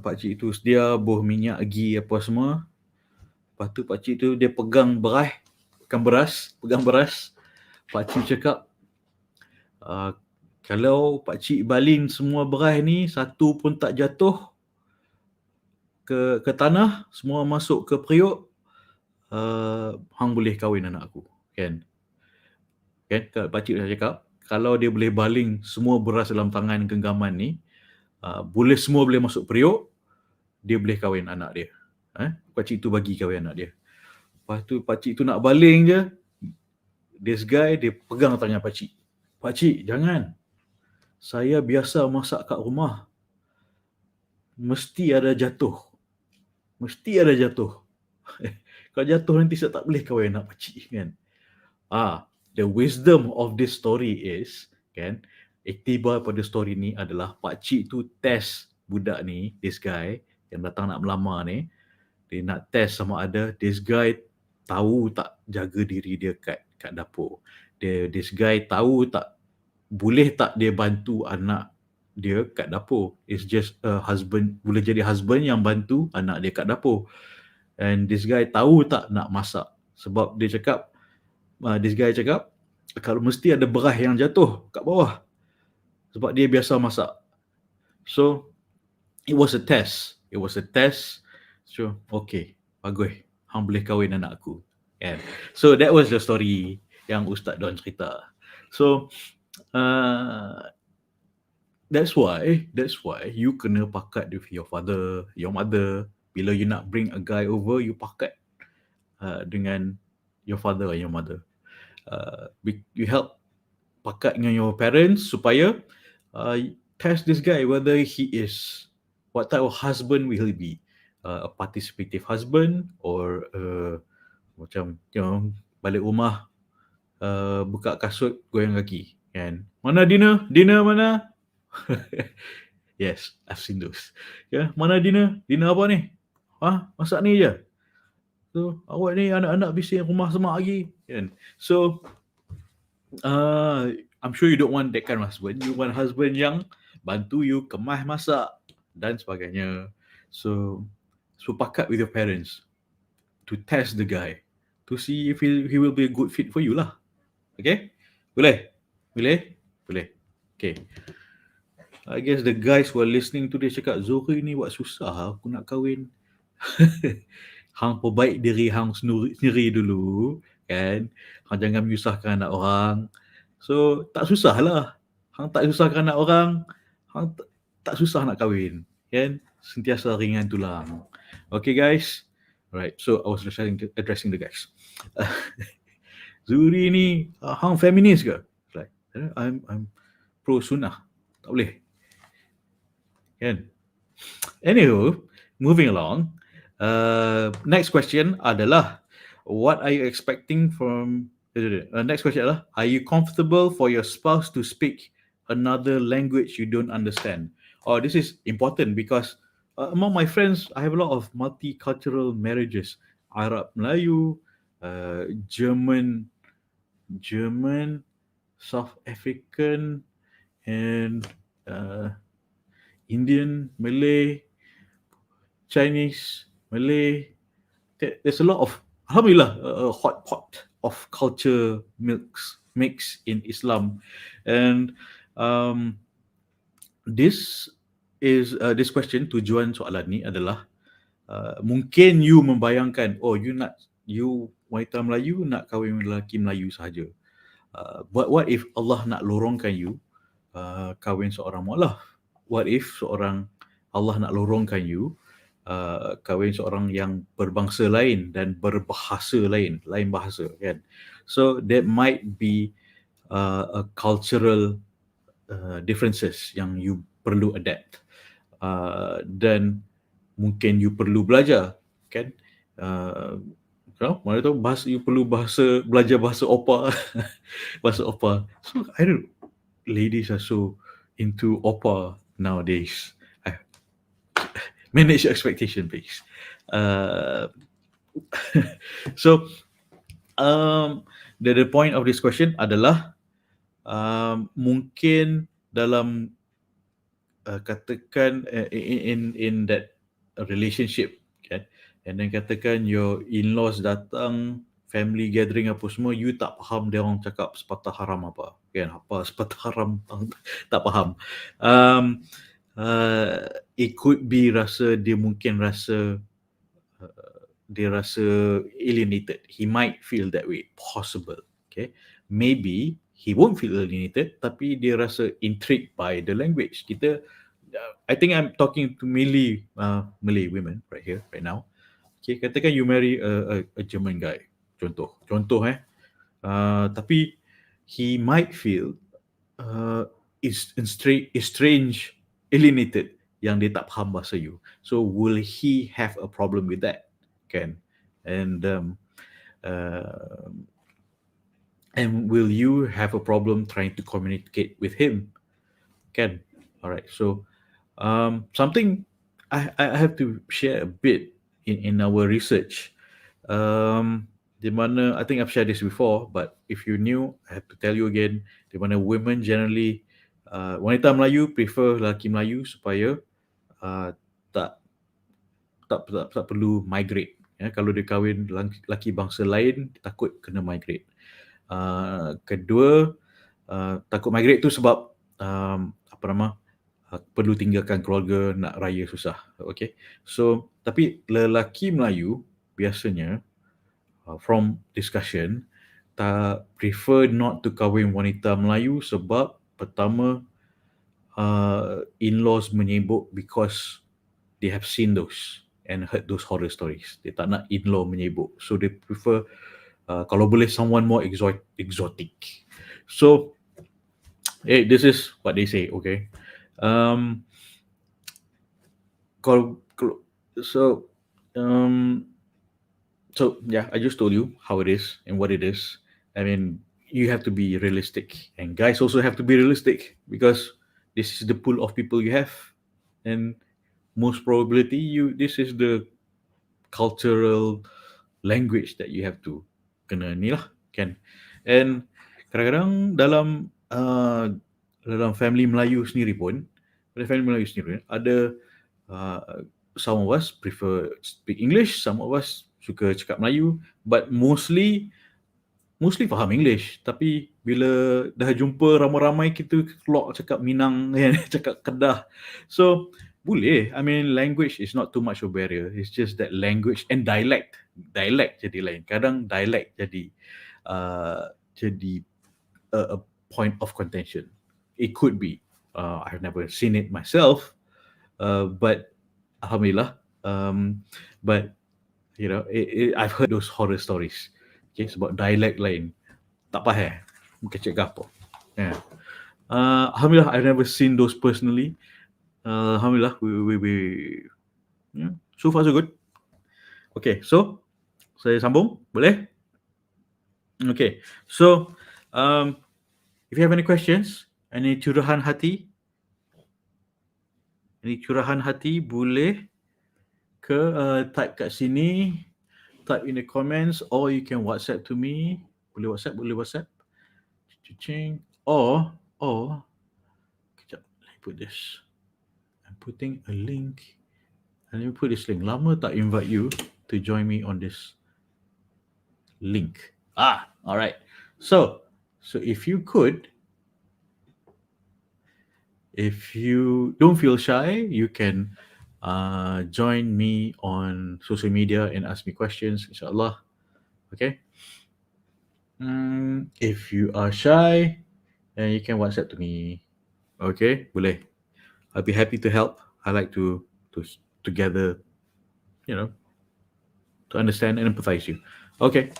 [SPEAKER 1] pakcik tu sedia buah minyak, ghee apa semua. Lepas tu pakcik tu dia pegang beras. Pakcik cakap, kalau pakcik baling semua beras ni, satu pun tak jatuh ke tanah, semua masuk ke periuk, hang boleh kahwin anak aku, kan? Pakcik dah cakap, kalau dia boleh baling semua beras dalam tangan genggaman ni, semua boleh masuk periuk, dia boleh kahwin anak dia. Pakcik tu bagi kahwin anak dia. Lepas tu pakcik tu nak baling je, this guy dia pegang tangan pakcik. Pakcik, jangan. Saya biasa masak kat rumah. Mesti ada jatuh. Kalau jatuh nanti saya tak boleh kahwin anak pakcik, kan? The wisdom of this story is, kan, iktibar pada story ni adalah pakcik tu test budak ni, this guy yang datang nak melamar ni, dia nak test sama ada this guy tahu tak jaga diri dia kat dapur. This guy tahu tak, boleh tak dia bantu anak dia kat dapur. It's just a husband, boleh jadi husband yang bantu anak dia kat dapur. And this guy tahu tak nak masak. Sebab dia cakap, this guy cakap, kalau mesti ada beras yang jatuh kat bawah. Sebab dia biasa masak. So, it was a test. So, okay, bagus. Hang boleh kahwin anak aku. Yeah. So, that was the story yang Ustaz Don cerita. So, that's why you kena pakat with your father, your mother, Bila you nak bring a guy over, you pakat dengan your father or your mother. You help pakat dengan your parents supaya test this guy whether he is, what type of husband will he be. A participative husband or macam balik rumah buka kasut goyang kaki kan. Mana dinner mana? Yes, I've seen those. Mana dinner apa ni? Masak ni je. So awak ni anak-anak bising rumah semak lagi kan. So I'm sure you don't want that kind of husband. You want husband yang bantu you kemas masak dan sebagainya. So pakat with your parents to test the guy to see if he will be a good fit for you lah. Okay? Boleh? Okay. I guess the guys who are listening to this cakap, Zuhri ni buat susah aku nak kahwin. Hang perbaik diri hang sendiri dulu kan. Hang jangan menyusahkan anak orang. So tak susah lah. Hang tak susahkan anak orang, hang tak susah nak kahwin kan. Sentiasa ringan tulang. Okay guys. Alright, so I was addressing the guys. Zuhri ni hang feminis ke? Like, I'm pro sunnah. Tak boleh. Kan? Anywho, moving along. Next question adalah, what are you expecting from... next question adalah, are you comfortable for your spouse to speak another language you don't understand? Oh, this is important because among my friends, I have a lot of multicultural marriages. Arab Melayu, German, South African, and Indian, Malay, Chinese, Malay. There's a lot of, alhamdulillah, a hot pot of culture mix in Islam. And this question, tujuan soalan ni adalah mungkin you membayangkan, you wanita Melayu nak kahwin lelaki Melayu sahaja. But what if Allah nak lorongkan you kahwin seorang mualaf? What if Allah nak lorongkan you kahwin seorang yang berbangsa lain dan berbahasa lain bahasa kan. So that might be a cultural differences yang you perlu adapt, dan mungkin you perlu belajar kan. Mana tahu you perlu belajar bahasa Opa. Bahasa Opa. So I don't know, ladies are so into Opa nowadays. Manage your expectation, please. So the point of this question adalah mungkin dalam katakan in that relationship kan, and then katakan your in-laws datang, family gathering apa semua, you tak faham dia orang cakap sepatah haram apa kan, apa sepatah haram tak faham. It could be dia mungkin rasa alienated. He might feel that way, possible. Okay, maybe he won't feel alienated, tapi dia rasa intrigued by the language. I think I'm talking to Malay women right here, right now. Okay, katakan you marry a German guy, contoh, tapi he might feel estranged, alienated, yang dia tak faham bahasa you. So will he have a problem with that? Kan? And will you have a problem trying to communicate with him? Kan? Alright, so something I have to share a bit in our research. Di mana, I think I've shared this before, but if you're new, I have to tell you again, di mana women generally, wanita Melayu prefer lelaki Melayu supaya tak perlu migrate. Ya, kalau dia kahwin lelaki bangsa lain, takut kena migrate. Kedua, takut migrate tu sebab perlu tinggalkan keluarga, nak raya susah. Okay, so tapi lelaki Melayu biasanya from discussion prefer not to kahwin wanita Melayu sebab pertama, in-laws menyebut because they have seen those and heard those horror stories. Dia tak nak in-law menyibuk. So they prefer, kalau boleh, someone more exotic. So, this is what they say, okay? Kalau, so, so yeah, I just told you how it is and what it is. I mean, you have to be realistic, and guys also have to be realistic, because this is the pool of people you have, and most probability this is the cultural language that you have to kena ni lah, kan. And kadang-kadang dalam family Melayu sendiri pun, ada, some of us prefer speak English, some of us suka cakap Melayu, but mostly faham English. Tapi bila dah jumpa ramai-ramai, kita keluar cakap Minang, kan, cakap Kedah. So boleh, I mean, language is not too much of a barrier. It's just that language and dialect jadi lain. Kadang dialect jadi a point of contention. It could be. I've never seen it myself, but alhamdulillah. But I've heard those horror stories. Okay, sebab dialect lain. Tak faham. Kecik ke apa. Yeah. Alhamdulillah, I've never seen those personally. Alhamdulillah, we so far so good. Okay, so saya sambung, boleh? Okay, so if you have any questions, any curahan hati, boleh ke type kat sini, type in the comments, or you can WhatsApp to me. Boleh WhatsApp. Or kejap, let me put this. I'm putting a link. And let me put this link. Lama tak invite you to join me on this link. All right. So if you don't feel shy, you can join me on social media and ask me questions, inshallah. Okay. If you are shy, then you can WhatsApp to me. Okay, boleh. I'll be happy to help. I like to gather, to understand and empathize you. Okay,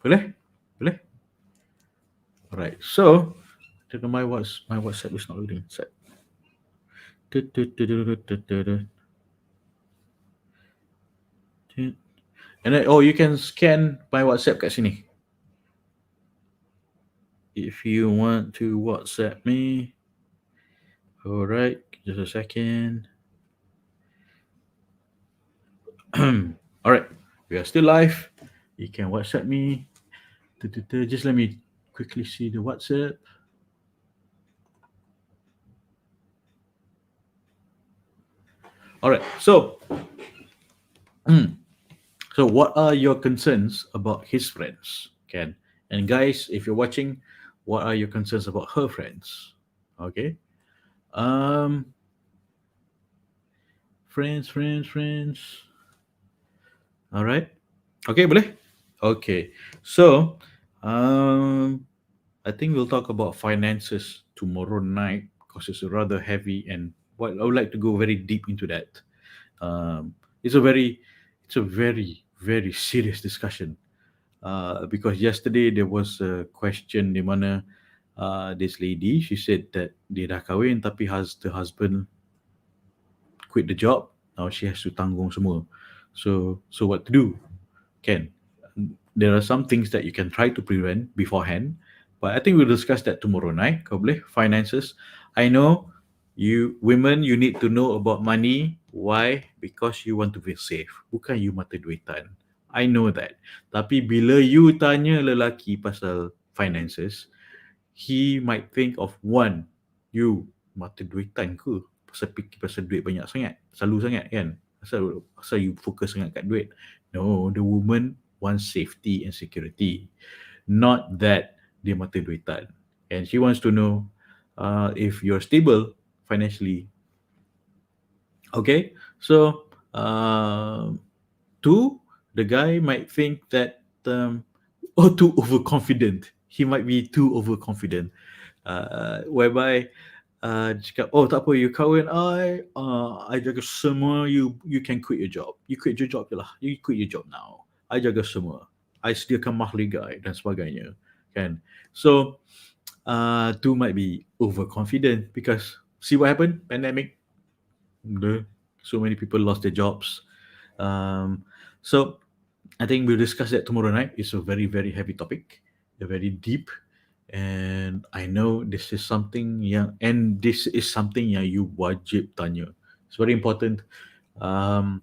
[SPEAKER 1] boleh. All right. So, my WhatsApp is not loading. Set. And then, you can scan my WhatsApp kat sini. If you want to WhatsApp me. All right, just a second. All right, we are still live. You can WhatsApp me. Just let me quickly see the WhatsApp. All right, so what are your concerns about his friends, Ken? And guys, if you're watching, what are your concerns about her friends? Okay. Friends. All right. Okay, boleh? Okay. So, I think we'll talk about finances tomorrow night, because it's rather heavy, and I would like to go very deep into that. It's a very very serious discussion, because yesterday there was a question di mana this lady, she said that dia dah kahwin tapi the husband quit the job. Now she has to tanggung semua. So what to do? Can there are some things that you can try to prevent beforehand, but I think we'll discuss that tomorrow night. Kau boleh? Finances. I know you women, you need to know about money. Why? Because you want to feel safe. Bukan you mata duitan. I know that. Tapi bila you tanya lelaki pasal finances, he might think of one, you mata duitan ke? Pasal fikir pasal duit banyak sangat, selalu sangat kan? Asal you fokus sangat kat duit. No, the woman wants safety and security, not that dia mata duitan. And she wants to know if you're stable financially. Okay, so two, the guy might think that too overconfident. He might be too overconfident, whereby cakap, oh tak apa, you kahwin I jaga semua, you can quit your job. You quit your job je lah. You quit your job now. I jaga semua. I sediakan mahligai dan sebagainya. Kan? So, tu might be overconfident because see what happened? Pandemic. So many people lost their jobs. So I think we'll discuss that tomorrow night. It's a very, very heavy topic, very deep, and I know this is something yang you wajib tanya. It's very important. Um,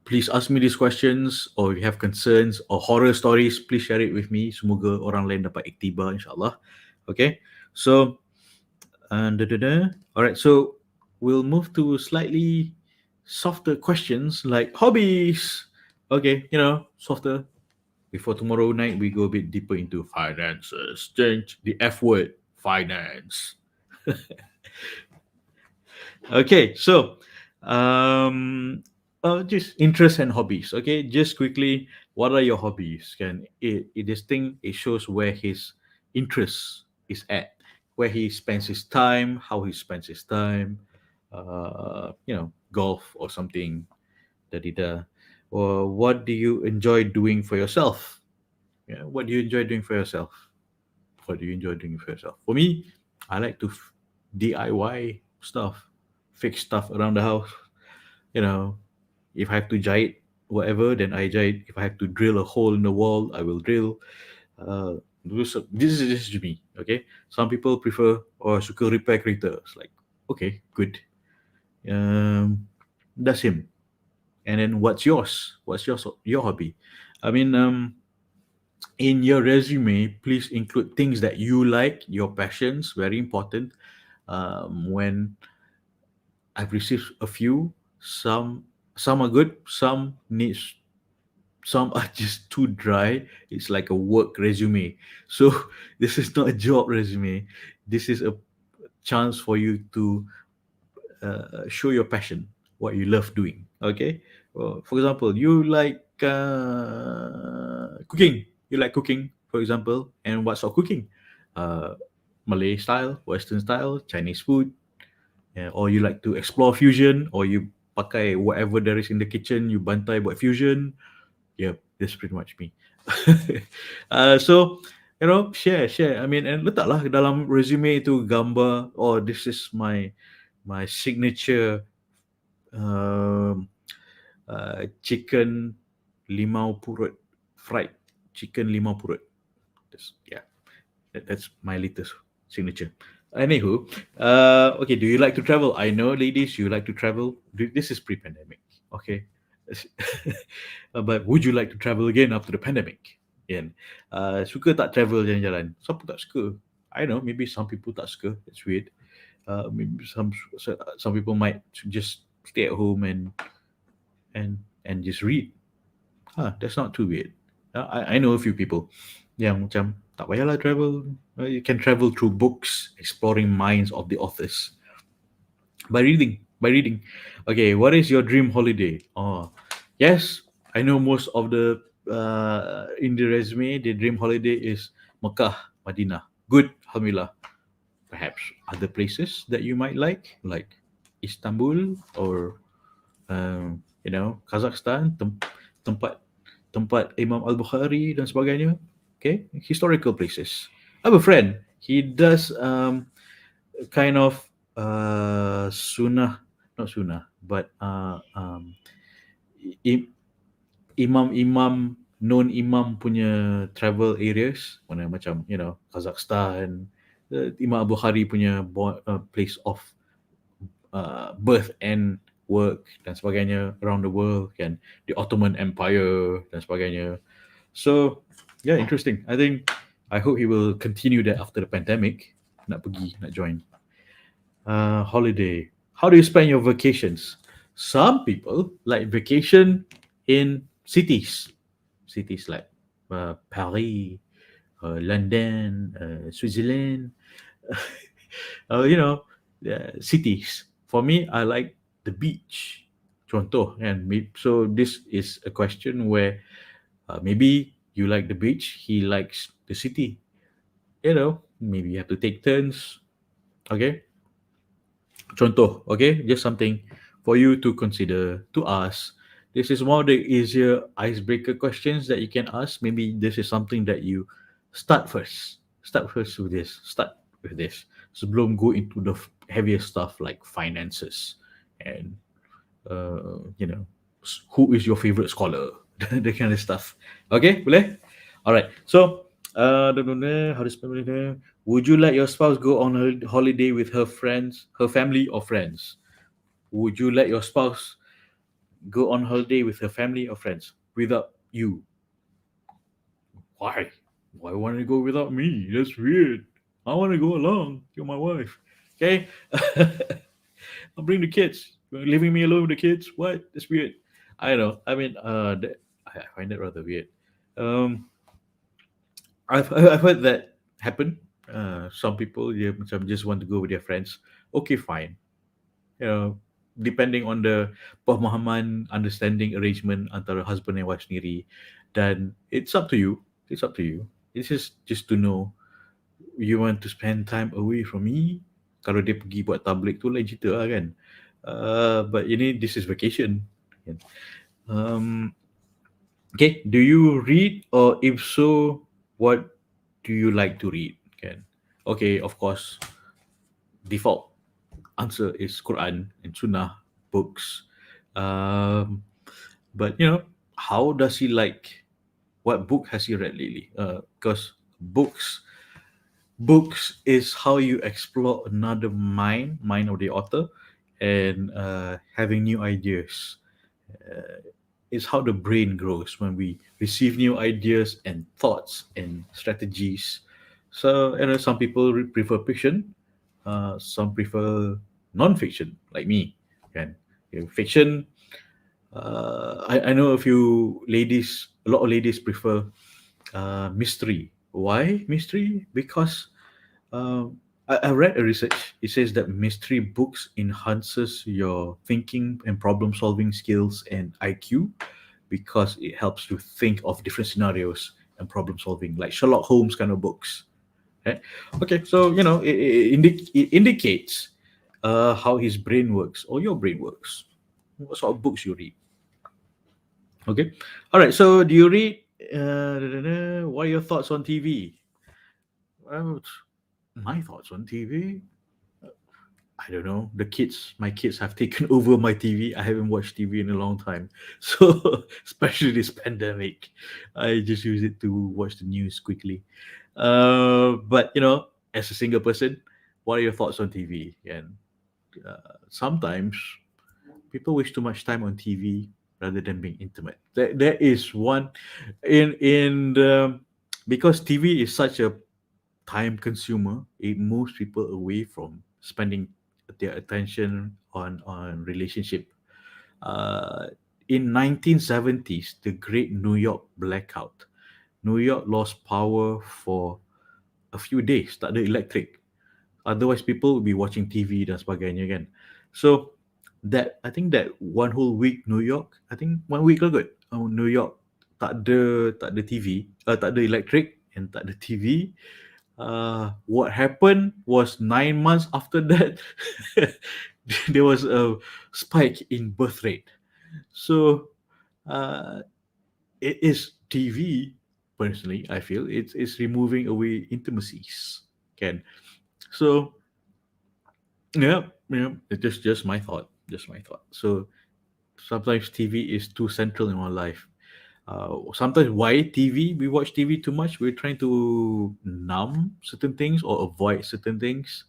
[SPEAKER 1] please ask me these questions, or if you have concerns or horror stories, please share it with me. Semoga orang lain dapat iktibar, insyaAllah. Okay, so all right, so we'll move to slightly softer questions like hobbies. Okay, softer. Before tomorrow night, we go a bit deeper into finances. Change the F word, finance. Okay, so just interests and hobbies. Okay, just quickly, what are your hobbies? This thing, it shows where his interest is at, where he spends his time, how he spends his time. Golf or something. Da da da. Or what do you enjoy doing for yourself? Yeah, what do you enjoy doing for yourself? What do you enjoy doing for yourself? For me, I like to DIY stuff, fix stuff around the house. You know, if I have to jahit whatever, then I jahit. If I have to drill a hole in the wall, I will drill. This is just me. Okay, some people prefer or suka repair kereta. It's like, okay, good. That's him. And then what's yours? What's your hobby? I mean, in your resume, please include things that you like, your passions, very important. When I've received a few, some are good, some are just too dry. It's like a work resume. So this is not a job resume. This is a chance for you to show your passion, what you love doing. Okay. Well, for example, you like cooking. You like cooking, for example, and what sort of cooking? Uh, Malay style, Western style, Chinese food, or you like to explore fusion, or you pakai whatever there is in the kitchen, you bantai buat fusion. Yep, that's pretty much me. So, share. I mean, and letaklah dalam resume itu gambar. Oh, this is my signature um, chicken limau purut, fried chicken limau purut. That's my latest signature. Anywho, okay, do you like to travel? I know, ladies, you like to travel. This is pre-pandemic, okay? But would you like to travel again after the pandemic? Kan? Suka tak travel jalan-jalan? Siapa tak suka? I know, maybe some people tak suka. That's weird. Maybe some people might just stay at home and just read. That's not too weird. I know a few people yang macam tak payahlah travel. You can travel through books, exploring minds of the authors by reading. Okay, what is your dream holiday? Oh, yes, I know most of the in the resume, the dream holiday is Mecca, Madinah. Good, alhamdulillah. Perhaps other places that you might like Istanbul or Kazakhstan, tempat tempat Imam Al-Bukhari dan sebagainya. Okay, historical places. I have a friend. He does kind of sunnah, not sunnah, but imam-imam non-imam punya travel areas, mana macam Kazakhstan, Imam Al-Bukhari punya place of birth and work dan sebagainya around the world, kan, the Ottoman Empire dan sebagainya. So yeah, interesting. I hope he will continue that after the pandemic. Nak join. Holiday. How do you spend your vacations? Some people like vacation in cities like Paris, London, Switzerland. Cities. For me, I like the beach. Contoh, and so this is a question where maybe you like the beach, he likes the city. Maybe you have to take turns. Okay, Contoh, okay? Just something for you to consider, to ask. This is one of the easier icebreaker questions that you can ask. Maybe this is something that you start first. Start first with this. Start with this. Sebelum go into the heavier stuff like finances and who is your favorite scholar, that kind of stuff. Okay, boleh? All right. So, how to spell it? Would you let your spouse go on a holiday with her friends, her family, or friends? Would you let your spouse go on holiday with her family or friends without you? Why? Why want to go without me? That's weird. I want to go along. You're my wife. Okay. I'll bring the kids. You're leaving me alone with the kids? What? That's weird. I know. I mean, I find it rather weird. Um, I've heard that happen. Some people macam just want to go with their friends. Okay, fine. You know, depending on the pemahaman, understanding, arrangement antara husband and wife sendiri, then it's up to you. It's up to you. It's just to know you want to spend time away from me. Kalau dia pergi buat tablik tu lain cerita lah kan. But ini this is vacation. Kan. Um, okay, do you read, or if so, what do you like to read? Kan. Okay, of course, default answer is Quran and Sunnah books. Um, but how does he like? What book has he read lately? Because books is how you explore another mind of the author, and having new ideas. It's how the brain grows when we receive new ideas and thoughts and strategies. So some people prefer fiction, some prefer non-fiction, like me. Can fiction. I know a few ladies, a lot of ladies prefer mystery. Why mystery? Because I read a research. It says that mystery books enhances your thinking and problem solving skills and IQ, because it helps you think of different scenarios and problem solving, like Sherlock Holmes kind of books. Okay, so it indicates how his brain works or your brain works. What sort of books you read? Okay, all right. So do you read? What are your thoughts on TV? Well, my thoughts on TV. I don't know. My kids have taken over my TV. I haven't watched TV in a long time. So, especially this pandemic, I just use it to watch the news quickly. But, as a single person, what are your thoughts on TV? And sometimes people waste too much time on TV rather than being intimate. There is one in the, because TV is such a time consumer, it moves people away from spending their attention on relationship. uh, in 1970s, the great New York blackout, New York lost power for a few days, tak ada electric. Otherwise people would be watching TV dan sebagainya kan. So that, I think that one whole week New York, I think 1 week lah kot, New York tak ada TV, tak ada electric and tak ada TV. What happened was 9 months after that, there was a spike in birth rate. So uh, it is TV. Personally, I feel it's removing away intimacies. Can so yeah. It's just my thought. Just my thought. So sometimes TV is too central in our life. Sometimes why TV? We watch TV too much. We're trying to numb certain things or avoid certain things.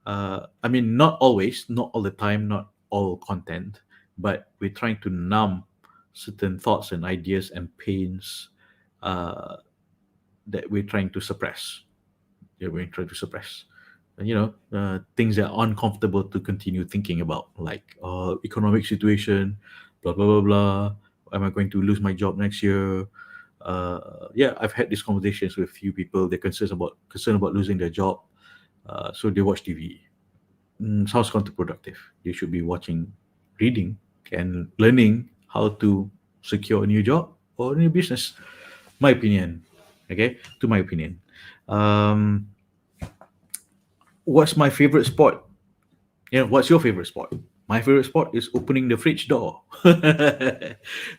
[SPEAKER 1] I mean, not always, not all the time, not all content, but we're trying to numb certain thoughts and ideas and pains uh, that we're trying to suppress. Yeah, we're trying to suppress. And, things that are uncomfortable to continue thinking about, like economic situation, blah blah blah blah. Am I going to lose my job next year? Yeah, I've had these conversations with few people. They're concerned about losing their job, so they watch TV. Sounds counterproductive. You should be watching, reading, and learning how to secure a new job or a new business. My opinion. Okay, to my opinion. Um, what's my favorite sport? What's your favorite sport? My favorite sport is opening the fridge door.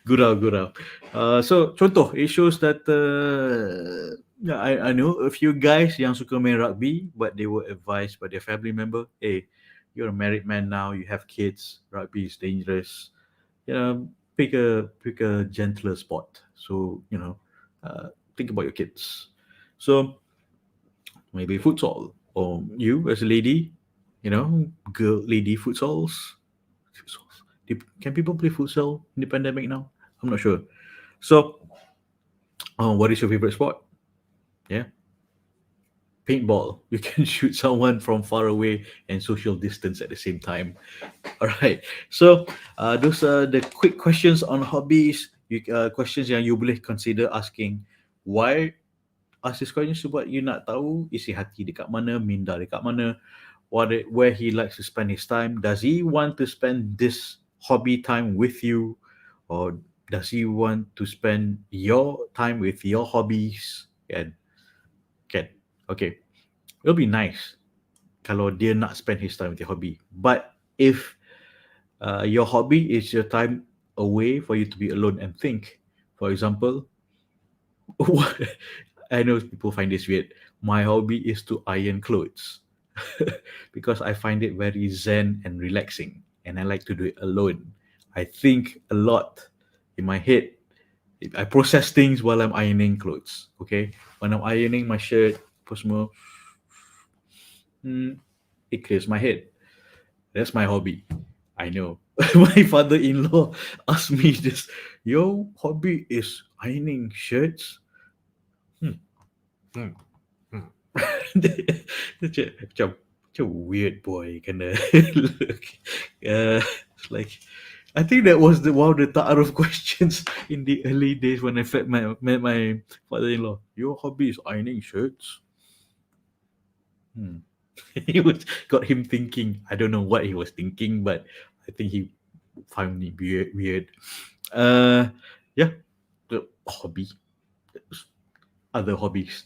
[SPEAKER 1] Gurau, gurau. So contoh, it shows that yeah, I know a few guys yang suka main rugby, but they were advised by their family member, hey, you're a married man now, you have kids, rugby is dangerous. Pick a gentler sport. So think about your kids. So maybe futsal, or you as a lady, girl lady futsals. Futsals. Can people play futsal in the pandemic now? I'm not sure. So, what is your favorite sport? Yeah, paintball. You can shoot someone from far away and social distance at the same time. All right. So, those are the quick questions on hobbies. Questions yang you boleh consider asking. Why ask this question? Sebab you nak tahu isi hati dekat mana, minda dekat mana, where he likes to spend his time. Does he want to spend this hobby time with you, or does he want to spend your time with your hobbies? Can okay. It'll be nice kalau dia nak spend his time with your hobby. But if your hobby is your time away for you to be alone and think, for example, I know people find this weird. My hobby is to iron clothes because I find it very zen and relaxing, and I like to do it alone. I think a lot in my head. I process things while I'm ironing clothes. Okay, when I'm ironing my shirt, apa semua, it clears my head. That's my hobby. I know. My father-in-law asked me this. Your hobby is ironing shirts? Hmm. Hmm. Hmm. Macam weird boy kinda look. It's like, I think that was one of the ta'aruf questions in the early days when I met my father-in-law. Your hobby is ironing shirts? He was got him thinking. I don't know what he was thinking, but I think he found it weird. Uh, yeah, the hobby, other hobbies.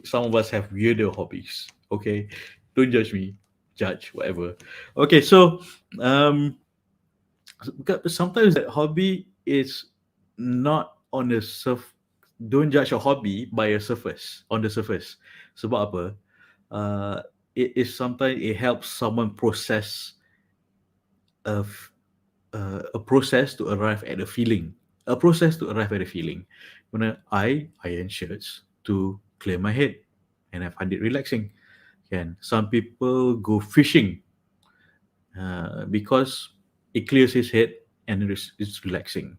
[SPEAKER 1] Some of us have weirder hobbies. Okay, don't judge me. Judge whatever. Okay, so um, sometimes that hobby is not on the surf. Don't judge a hobby by a surface, on the surface. Sebab apa? Uh, it is sometimes it helps someone process a, a process to arrive at a feeling. A process to arrive at a feeling. When I iron shirts to clear my head, and I find it relaxing. Can some people go fishing because it clears his head and it's relaxing.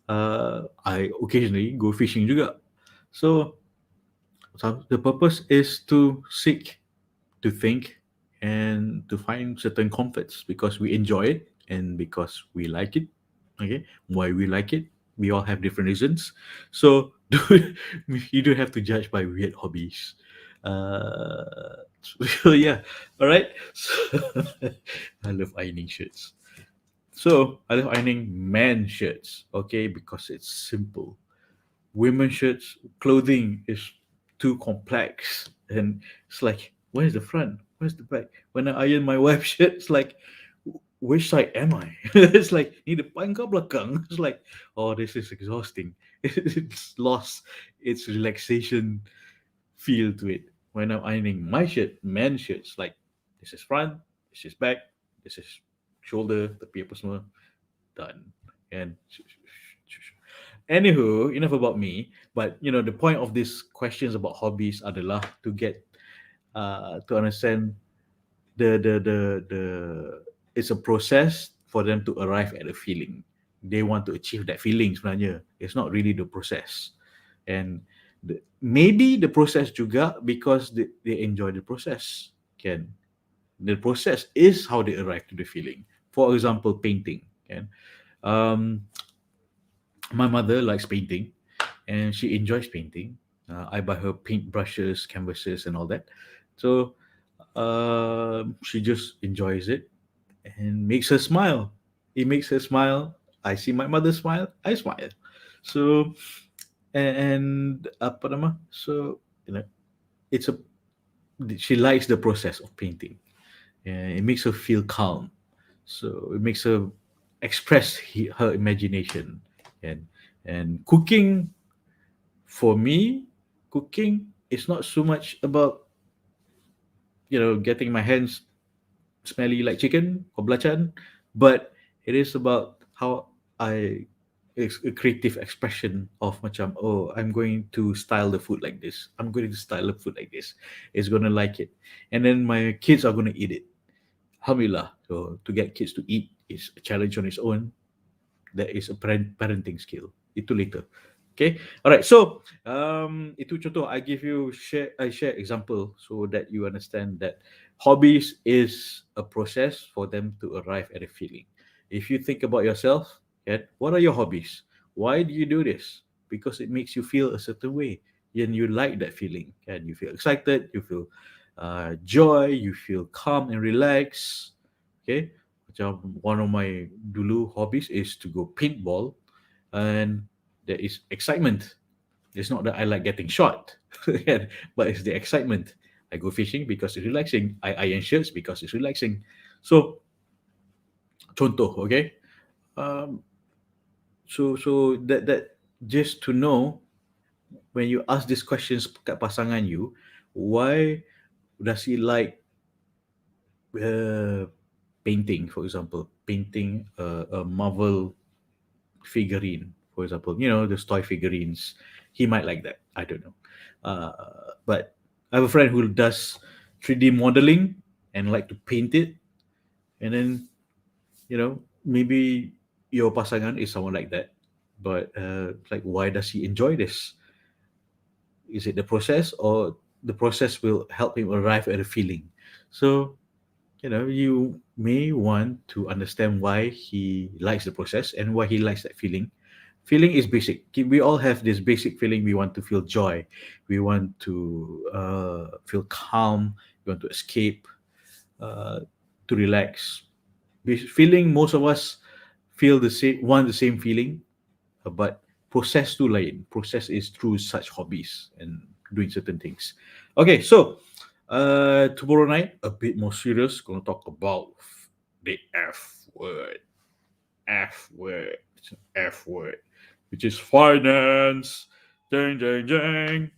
[SPEAKER 1] I occasionally go fishing juga. So the purpose is to seek, to think, and to find certain comforts because we enjoy it and because we like it. Okay, why we like it? We all have different reasons. So you don't have to judge by weird hobbies. So yeah, all right. So, I love ironing shirts. So I love ironing man shirts. Okay, because it's simple. Women shirts clothing is too complex, and it's like, where's the front, where's the back? When I iron my wife's shirt, it's like, which side am I? It's like, ni depan ke belakang? It's like, oh, this is exhausting. It's lost its relaxation feel to it. When I'm ironing my shirt, man shirts, like, this is front, this is back, this is shoulder, tepi apa semua, done. And anywho, enough about me. But the point of these questions about hobbies adalah to get to understand the it's a process for them to arrive at a feeling. They want to achieve that feeling sebenarnya. It's not really the process. And maybe the process juga because they enjoy the process. Can the process is how they arrive to the feeling. For example, painting. Can my mother likes painting and she enjoys painting. I buy her paint brushes, canvases, and all that. So she just enjoys it and makes her smile. It makes her smile. I see my mother smile. I smile. So and apa nama? So it's a she likes the process of painting. and it makes her feel calm. So it makes her express her imagination. And cooking, for me, cooking is not so much about getting my hands smelly like chicken or belacan, but it is about how I it's a creative expression of macam, oh, I'm going to style the food like this. I'm going to style the food like this. It's gonna like it, and then my kids are gonna eat it. Alhamdulillah. So to get kids to eat is a challenge on its own. That is a parenting skill. Itu later. Okay. All right. So itu contoh. I share example so that you understand that hobbies is a process for them to arrive at a feeling. If you think about yourself, okay, what are your hobbies? Why do you do this? Because it makes you feel a certain way, and you like that feeling. And you feel excited. You feel joy. You feel calm and relaxed. Okay. Macam one of my dulu hobbies is to go paintball, and there is excitement. It's not that I like getting shot, but it's the excitement. I go fishing because it's relaxing. I iron shirts because it's relaxing. So, contoh, okay. Um, so that just to know, when you ask these questions kat pasangan you, why does he like uh, painting, for example, painting a Marvel figurine, for example, those toy figurines. He might like that. I don't know. But I have a friend who does 3D modeling and like to paint it. And then, maybe your pasangan is someone like that. But like, why does he enjoy this? Is it the process, or the process will help him arrive at a feeling? So, you may want to understand why he likes the process and why he likes that feeling. Feeling is basic. We all have this basic feeling. We want to feel joy. We want to feel calm. We want to escape, uh, to relax. Feeling, most of us feel the same, want the same feeling, but process tu lain. Process is through such hobbies and doing certain things. Okay, so tomorrow night, a bit more serious, gonna talk about the F word. F word. It's an F word, which is finance. Ding, ding, ding.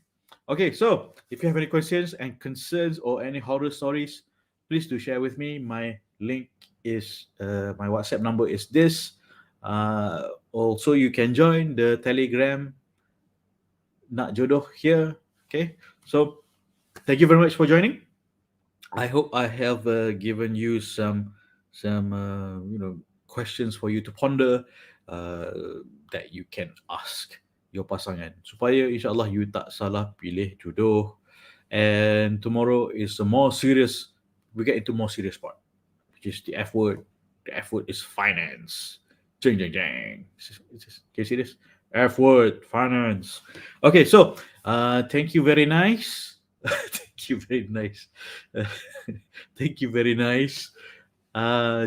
[SPEAKER 1] Okay, so if you have any questions and concerns or any horror stories, please do share with me. My link is my WhatsApp number is this. Also, you can join the Telegram Nak Jodoh here. Okay, so thank you very much for joining. I hope I have given you some questions for you to ponder, that you can ask your pasangan supaya insyaallah you tak salah pilih jodoh. And tomorrow is a more serious. We get into more serious part, which is the F word. The F word is finance. Jing jing jing. Can you see this? F word, finance. Okay, so thank you very nice. Thank you very nice. Thank you very nice.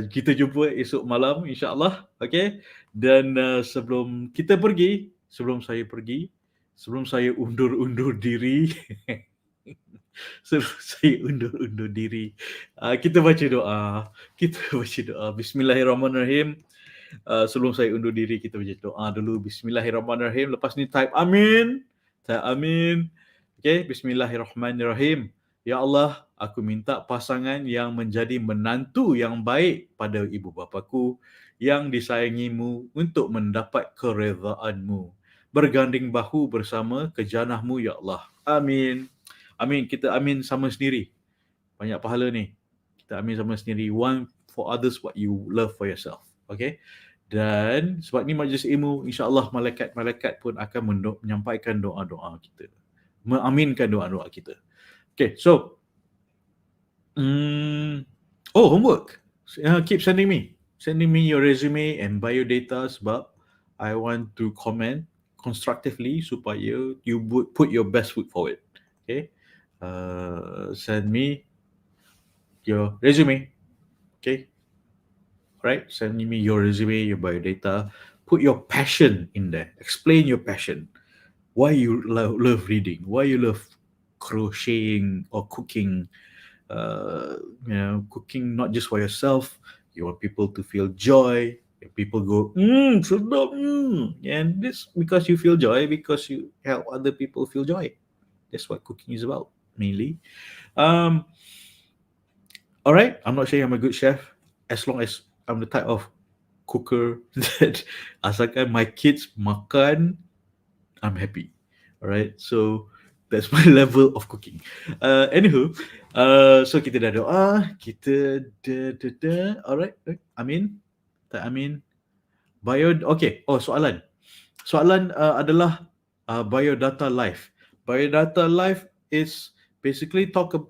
[SPEAKER 1] Kita jumpa esok malam insyaAllah. Okay. Dan sebelum saya pergi, sebelum saya undur-undur diri, sebelum saya undur-undur diri, kita baca doa. Kita baca doa. Bismillahirrahmanirrahim. Sebelum saya undur diri, kita baca doa dulu. Bismillahirrahmanirrahim. Lepas ni type amin. Type amin. Okay, bismillahirrahmanirrahim. Ya Allah, aku minta pasangan yang menjadi menantu yang baik pada ibu bapaku, yang disayangimu untuk mendapat keredaanmu. Berganding bahu bersama ke janahmu, Ya Allah. Amin. Amin. Kita amin sama sendiri. Banyak pahala ni. Kita amin sama sendiri. One for others what you love for yourself. Okay. Dan sebab ni majlis ilmu, insyaAllah malaikat-malaikat pun akan menyampaikan doa-doa kita. Mengaminkan doa-doa kita. Okay, so homework. Keep sending me your resume and biodata sebab I want to comment constructively supaya you put your best foot forward. Okay, send me your resume. Okay, right? Send me your resume, your biodata. Put your passion in there. Explain your passion. Why you love reading? Why you love crocheting or cooking? cooking not just for yourself. You want people to feel joy. People go, sedap, and this because you feel joy, because you help other people feel joy. That's what cooking is about, mainly. Um, all right, I'm not saying I'm a good chef, as long as I'm the type of cooker that asalkan my kids makan, I'm happy. All right, so that's my level of cooking. Anywho, so kita dah doa, kita alright. Amin, tak Amin. Okay. Oh, soalan adalah biodata life. Biodata life is basically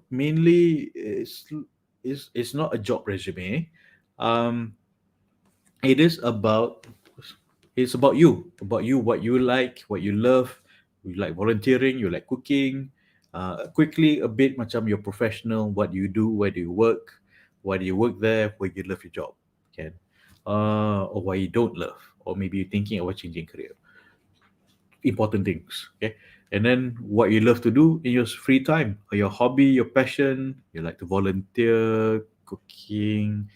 [SPEAKER 1] mainly is not a job resume. Um, it is about about you, what you like, what you love. You like volunteering, you like cooking. Quickly a bit macam your professional, what do you do, where do you work, why do you work there, where you love your job, can, or why you don't love, or maybe you're thinking about changing career, important things, okay. And then what you love to do in your free time, or your hobby, your passion. You like to volunteer, cooking,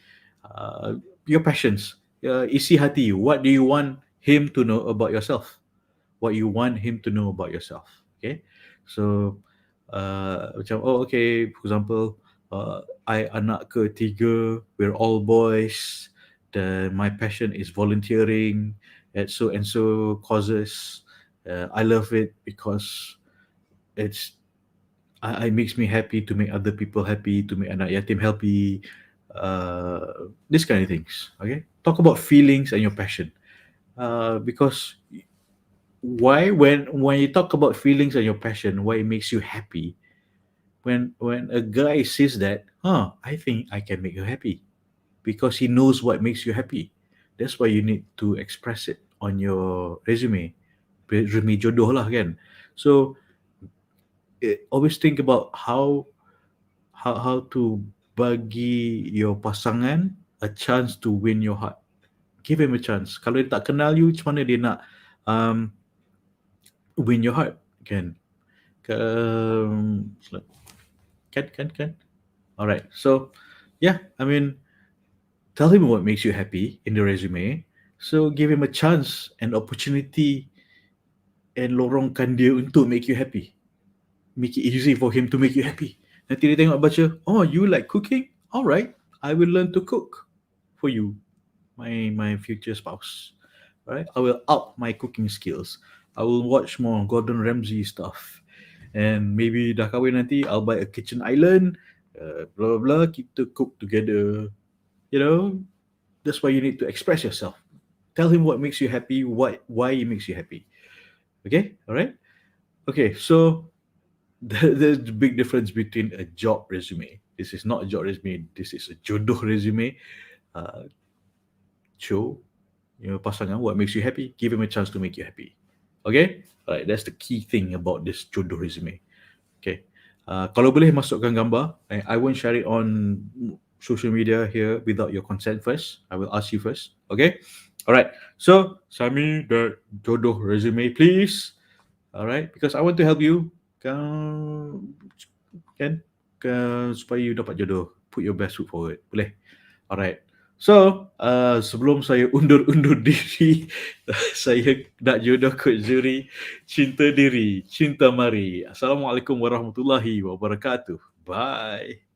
[SPEAKER 1] your passions. Isi hati, what do you want him to know about yourself, what you want him to know about yourself, okay. So macam, oh okay, for example, I anak ketiga, we're all boys, my passion is volunteering at so and so causes. I love it because it's it makes me happy to make other people happy, to make anak yatim happy, this kind of things, okay. Talk about feelings and your passion, because why, when you talk about feelings and your passion, why it makes you happy, when a guy says that, I think I can make you happy, because he knows what makes you happy. That's why you need to express it on your resume jodoh lah, kan. So always think about how to bagi your pasangan a chance to win your heart. Give him a chance. Kalau dia tak kenal you, macam mana dia nak um, win your heart, kan? Um, kan. Alright. So, yeah, I mean, tell him what makes you happy in the resume. So give him a chance and opportunity, and lorongkan dia untuk make you happy. Make it easy for him to make you happy. Nanti dia tengok baca, oh, you like cooking? Alright, I will learn to cook for you, my future spouse. Alright, I will up my cooking skills. I will watch more Gordon Ramsay stuff. And maybe dah kahwin nanti, I'll buy a kitchen island, blah blah blah, kita cook together. You know, that's why you need to express yourself. Tell him what makes you happy, why it makes you happy. Okay, all right. Okay, so there's a big difference between a job resume. This is not a job resume. This is a jodoh resume. Show your pasangan what makes you happy. Give him a chance to make you happy. Okay, all right. That's the key thing about this jodoh resume. Okay. Kalau boleh masukkan gambar, I won't share it on social media here without your consent first. I will ask you first. Okay. All right. So, Sami, the jodoh resume, please. All right. Because I want to help you. Kan? Supaya you dapat jodoh. Put your best foot forward. Boleh? All right. So, sebelum saya undur-undur diri, saya nak jodoh ke Zuhri. Cinta diri, cinta mari. Assalamualaikum warahmatullahi wabarakatuh. Bye.